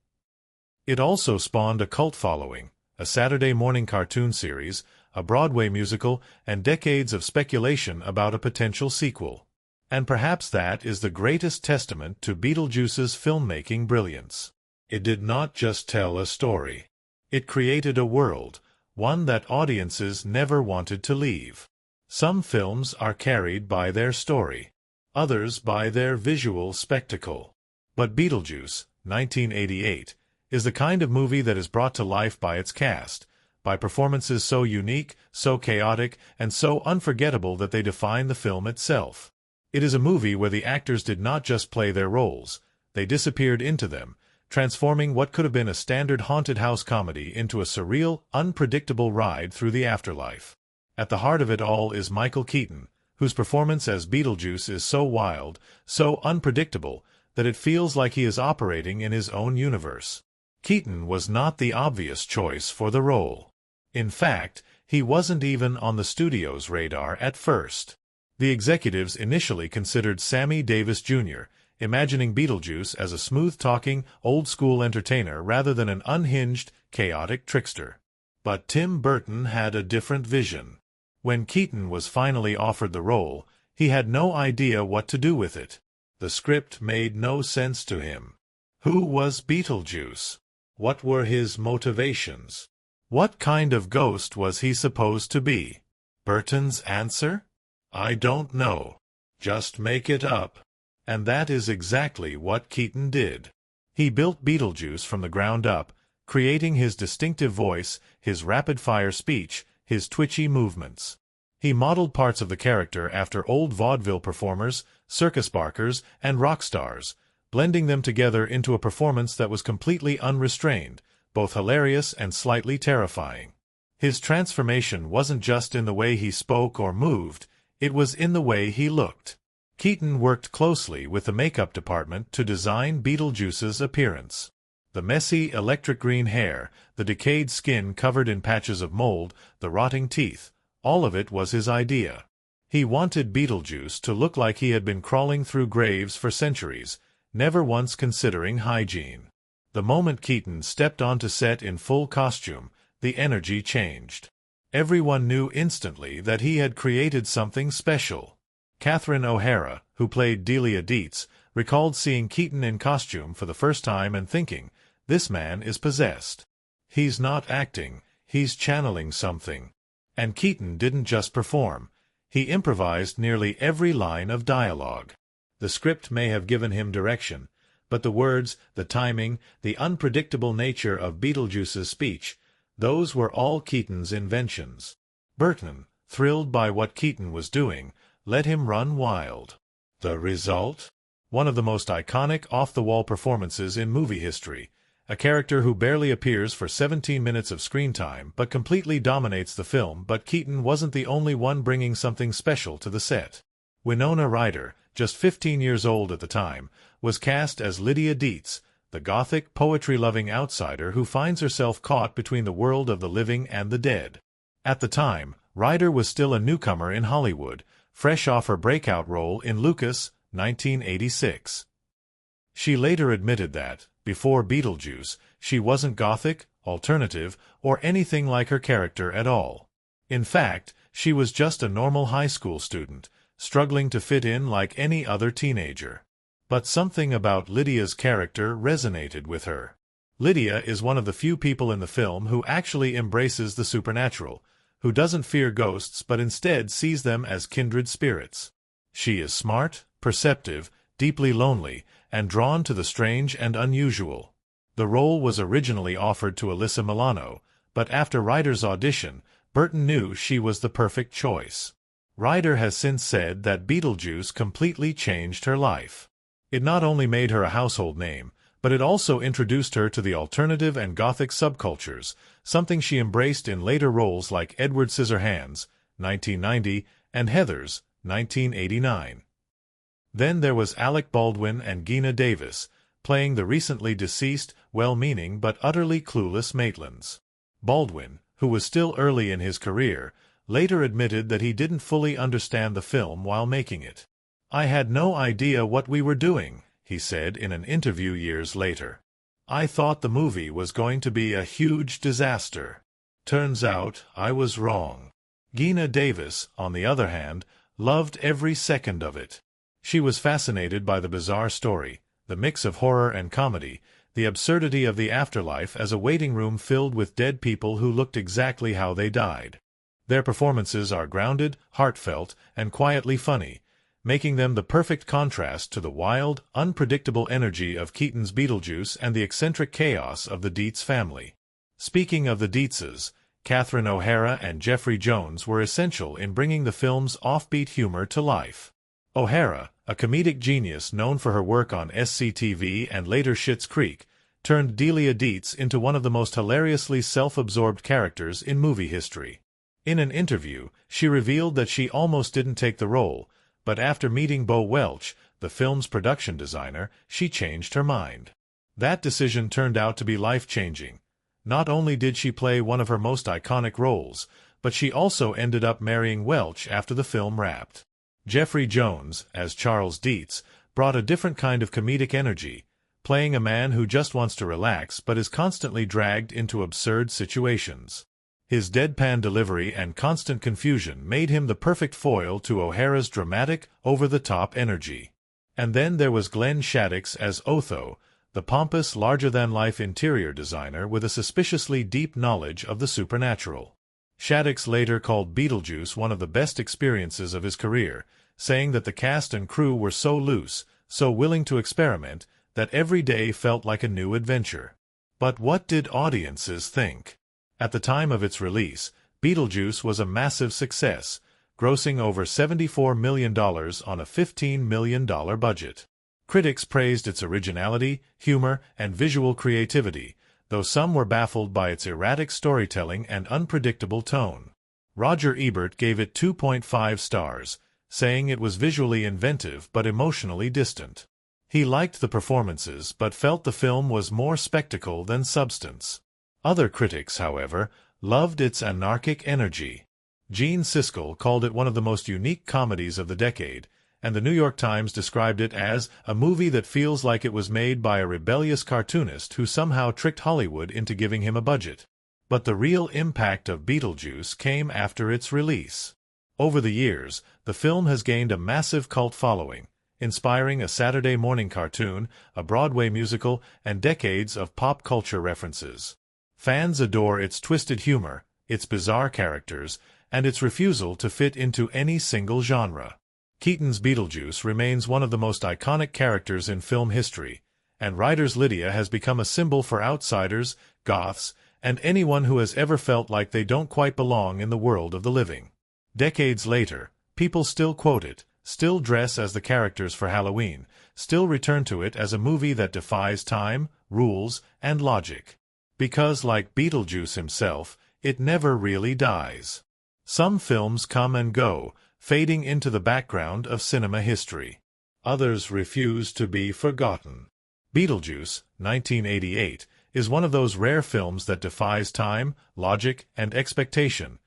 It also spawned a cult following, a Saturday morning cartoon series, a Broadway musical, and decades of speculation about a potential sequel. And perhaps that is the greatest testament to Beetlejuice's filmmaking brilliance. It did not just tell a story. It created a world, one that audiences never wanted to leave. Some films are carried by their story, others by their visual spectacle. But Beetlejuice, 1988, is the kind of movie that is brought to life by its cast, by performances so unique, so chaotic, and so unforgettable that they define the film itself. It is a movie where the actors did not just play their roles, they disappeared into them, transforming what could have been a standard haunted house comedy into a surreal, unpredictable ride through the afterlife. At the heart of it all is Michael Keaton, whose performance as Beetlejuice is so wild, so unpredictable, that it feels like he is operating in his own universe. Keaton was not the obvious choice for the role. In fact, he wasn't even on the studio's radar at first. The executives initially considered Sammy Davis Jr., imagining Beetlejuice as a smooth-talking, old-school entertainer rather than an unhinged, chaotic trickster. But Tim Burton had a different vision. When Keaton was finally offered the role, he had no idea what to do with it. The script made no sense to him. Who was Beetlejuice? What were his motivations? What kind of ghost was he supposed to be? Burton's answer? I don't know. Just make it up. And that is exactly what Keaton did. He built Beetlejuice from the ground up, creating his distinctive voice, his rapid-fire speech, his twitchy movements. He modeled parts of the character after old vaudeville performers, circus barkers, and rock stars, blending them together into a performance that was completely unrestrained, both hilarious and slightly terrifying. His transformation wasn't just in the way he spoke or moved, it was in the way he looked. Keaton worked closely with the makeup department to design Beetlejuice's appearance. The messy, electric green hair, the decayed skin covered in patches of mold, the rotting teeth, all of it was his idea. He wanted Beetlejuice to look like he had been crawling through graves for centuries, never once considering hygiene. The moment Keaton stepped onto set in full costume, the energy changed. Everyone knew instantly that he had created something special. Catherine O'Hara, who played Delia Deets, recalled seeing Keaton in costume for the first time and thinking, "This man is possessed. He's not acting, he's channeling something." And Keaton didn't just perform. He improvised nearly every line of dialogue. The script may have given him direction, but the words, the timing, the unpredictable nature of Beetlejuice's speech, those were all Keaton's inventions. Burton, thrilled by what Keaton was doing, let him run wild. The result? One of the most iconic off-the-wall performances in movie history, a character who barely appears for 17 minutes of screen time but completely dominates the film. But Keaton wasn't the only one bringing something special to the set. Winona Ryder, just 15 years old at the time, was cast as Lydia Deets, the gothic, poetry-loving outsider who finds herself caught between the world of the living and the dead. At the time, Ryder was still a newcomer in Hollywood, fresh off her breakout role in Lucas, 1986. She later admitted that, before Beetlejuice, she wasn't gothic, alternative, or anything like her character at all. In fact, she was just a normal high school student, struggling to fit in like any other teenager. But something about Lydia's character resonated with her. Lydia is one of the few people in the film who actually embraces the supernatural, who doesn't fear ghosts but instead sees them as kindred spirits. She is smart, perceptive, deeply lonely, and drawn to the strange and unusual. The role was originally offered to Alyssa Milano, but after Ryder's audition, Burton knew she was the perfect choice. Ryder has since said that Beetlejuice completely changed her life. It not only made her a household name, but it also introduced her to the alternative and gothic subcultures, something she embraced in later roles like Edward Scissorhands, 1990, and Heathers, 1989. Then there was Alec Baldwin and Geena Davis, playing the recently deceased, well-meaning but utterly clueless Matlands. Baldwin, who was still early in his career, later admitted that he didn't fully understand the film while making it. "I had no idea what we were doing," he said in an interview years later. "I thought the movie was going to be a huge disaster. Turns out I was wrong." Geena Davis, on the other hand, loved every second of it. She was fascinated by the bizarre story, the mix of horror and comedy, the absurdity of the afterlife as a waiting room filled with dead people who looked exactly how they died. Their performances are grounded, heartfelt, and quietly funny, making them the perfect contrast to the wild, unpredictable energy of Keaton's Beetlejuice and the eccentric chaos of the Deets family. Speaking of the Deetses, Catherine O'Hara and Jeffrey Jones were essential in bringing the film's offbeat humor to life. O'Hara, a comedic genius known for her work on SCTV and later Schitt's Creek, turned Delia Deets into one of the most hilariously self-absorbed characters in movie history. In an interview, she revealed that she almost didn't take the role, but after meeting Bo Welch, the film's production designer, she changed her mind. That decision turned out to be life-changing. Not only did she play one of her most iconic roles, but she also ended up marrying Welch after the film wrapped. Jeffrey Jones, as Charles Deets, brought a different kind of comedic energy, playing a man who just wants to relax but is constantly dragged into absurd situations. His deadpan delivery and constant confusion made him the perfect foil to O'Hara's dramatic, over-the-top energy. And then there was Glenn Shaddix as Otho, the pompous, larger-than-life interior designer with a suspiciously deep knowledge of the supernatural. Shaddix later called Beetlejuice one of the best experiences of his career, saying that the cast and crew were so loose, so willing to experiment, that every day felt like a new adventure. But what did audiences think? At the time of its release, Beetlejuice was a massive success, grossing over $74 million on a $15 million budget. Critics praised its originality, humor, and visual creativity, though some were baffled by its erratic storytelling and unpredictable tone. Roger Ebert gave it 2.5 stars, saying it was visually inventive but emotionally distant. He liked the performances but felt the film was more spectacle than substance. Other critics, however, loved its anarchic energy. Gene Siskel called it one of the most unique comedies of the decade, and the New York Times described it as a movie that feels like it was made by a rebellious cartoonist who somehow tricked Hollywood into giving him a budget. But the real impact of Beetlejuice came after its release. Over the years, the film has gained a massive cult following, inspiring a Saturday morning cartoon, a Broadway musical, and decades of pop culture references. Fans adore its twisted humor, its bizarre characters, and its refusal to fit into any single genre. Keaton's Beetlejuice remains one of the most iconic characters in film history, and writer's Lydia has become a symbol for outsiders, goths, and anyone who has ever felt like they don't quite belong in the world of the living. Decades later, people still quote it, still dress as the characters for Halloween, still return to it as a movie that defies time, rules, and logic. Because, like Beetlejuice himself, it never really dies. Some films come and go, fading into the background of cinema history. Others refuse to be forgotten. Beetlejuice, 1988, is one of those rare films that defies time, logic, and expectation,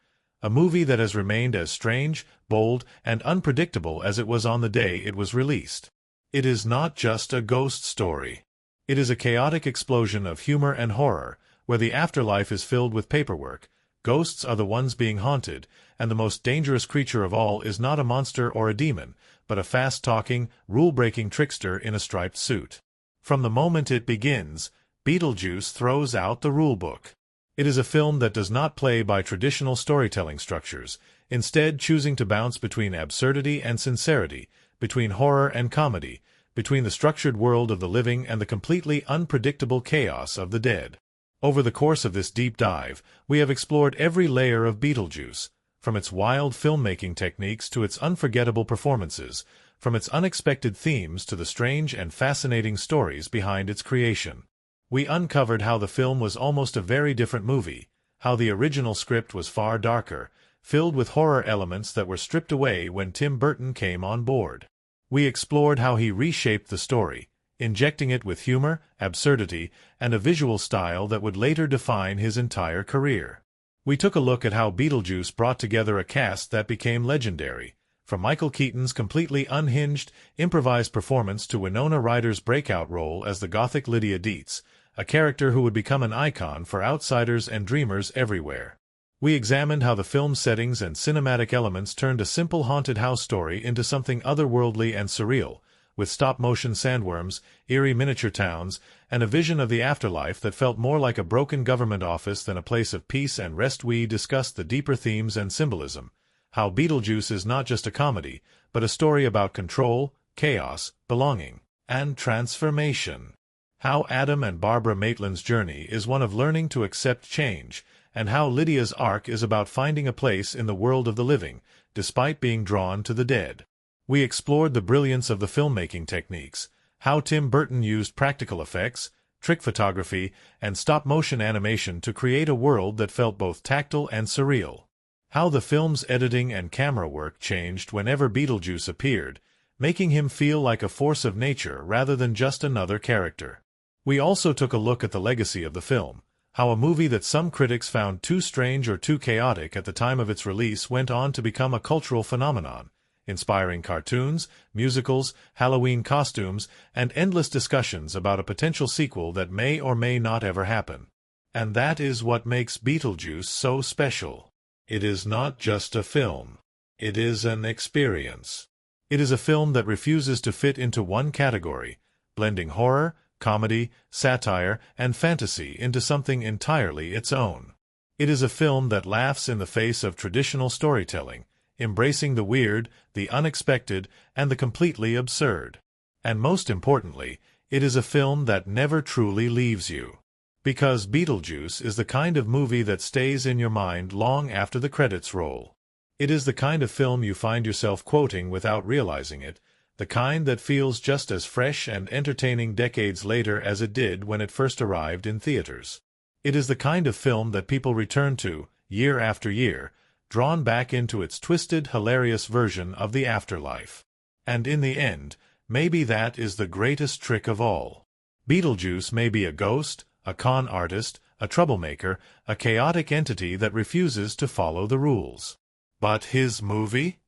a movie that has remained as strange, bold, and unpredictable as it was on the day it was released. It is not just a ghost story. It is a chaotic explosion of humor and horror, where the afterlife is filled with paperwork, ghosts are the ones being haunted, and the most dangerous creature of all is not a monster or a demon, but a fast-talking, rule-breaking trickster in a striped suit. From the moment it begins, Beetlejuice throws out the rulebook. It is a film that does not play by traditional storytelling structures, instead choosing to bounce between absurdity and sincerity, between horror and comedy, between the structured world of the living and the completely unpredictable chaos of the dead. Over the course of this deep dive, we have explored every layer of Beetlejuice, from its wild filmmaking techniques to its unforgettable performances, from its unexpected themes to the strange and fascinating stories behind its creation. We uncovered how the film was almost a very different movie, how the original script was far darker, filled with horror elements that were stripped away when Tim Burton came on board. We explored how he reshaped the story, injecting it with humor, absurdity, and a visual style that would later define his entire career. We took a look at how Beetlejuice brought together a cast that became legendary, from Michael Keaton's completely unhinged, improvised performance to Winona Ryder's breakout role as the gothic Lydia Deets, a character who would become an icon for outsiders and dreamers everywhere. We examined how the film's settings and cinematic elements turned a simple haunted house story into something otherworldly and surreal, with stop-motion sandworms, eerie miniature towns, and a vision of the afterlife that felt more like a broken government office than a place of peace and rest. We discussed the deeper themes and symbolism, how Beetlejuice is not just a comedy, but a story about control, chaos, belonging, and transformation. How Adam and Barbara Maitland's journey is one of learning to accept change, and how Lydia's arc is about finding a place in the world of the living, despite being drawn to the dead. We explored the brilliance of the filmmaking techniques, how Tim Burton used practical effects, trick photography, and stop-motion animation to create a world that felt both tactile and surreal. How the film's editing and camera work changed whenever Beetlejuice appeared, making him feel like a force of nature rather than just another character. We also took a look at the legacy of the film, how a movie that some critics found too strange or too chaotic at the time of its release went on to become a cultural phenomenon, inspiring cartoons, musicals, Halloween costumes, and endless discussions about a potential sequel that may or may not ever happen. And that is what makes Beetlejuice so special. It is not just a film. It is an experience. It is a film that refuses to fit into one category, blending horror, comedy, satire, and fantasy into something entirely its own. It is a film that laughs in the face of traditional storytelling, embracing the weird, the unexpected, and the completely absurd. And most importantly, it is a film that never truly leaves you. Because Beetlejuice is the kind of movie that stays in your mind long after the credits roll. It is the kind of film you find yourself quoting without realizing it, the kind that feels just as fresh and entertaining decades later as it did when it first arrived in theaters. It is the kind of film that people return to, year after year, drawn back into its twisted, hilarious version of the afterlife. And in the end, maybe that is the greatest trick of all. Beetlejuice may be a ghost, a con artist, a troublemaker, a chaotic entity that refuses to follow the rules. But his movie?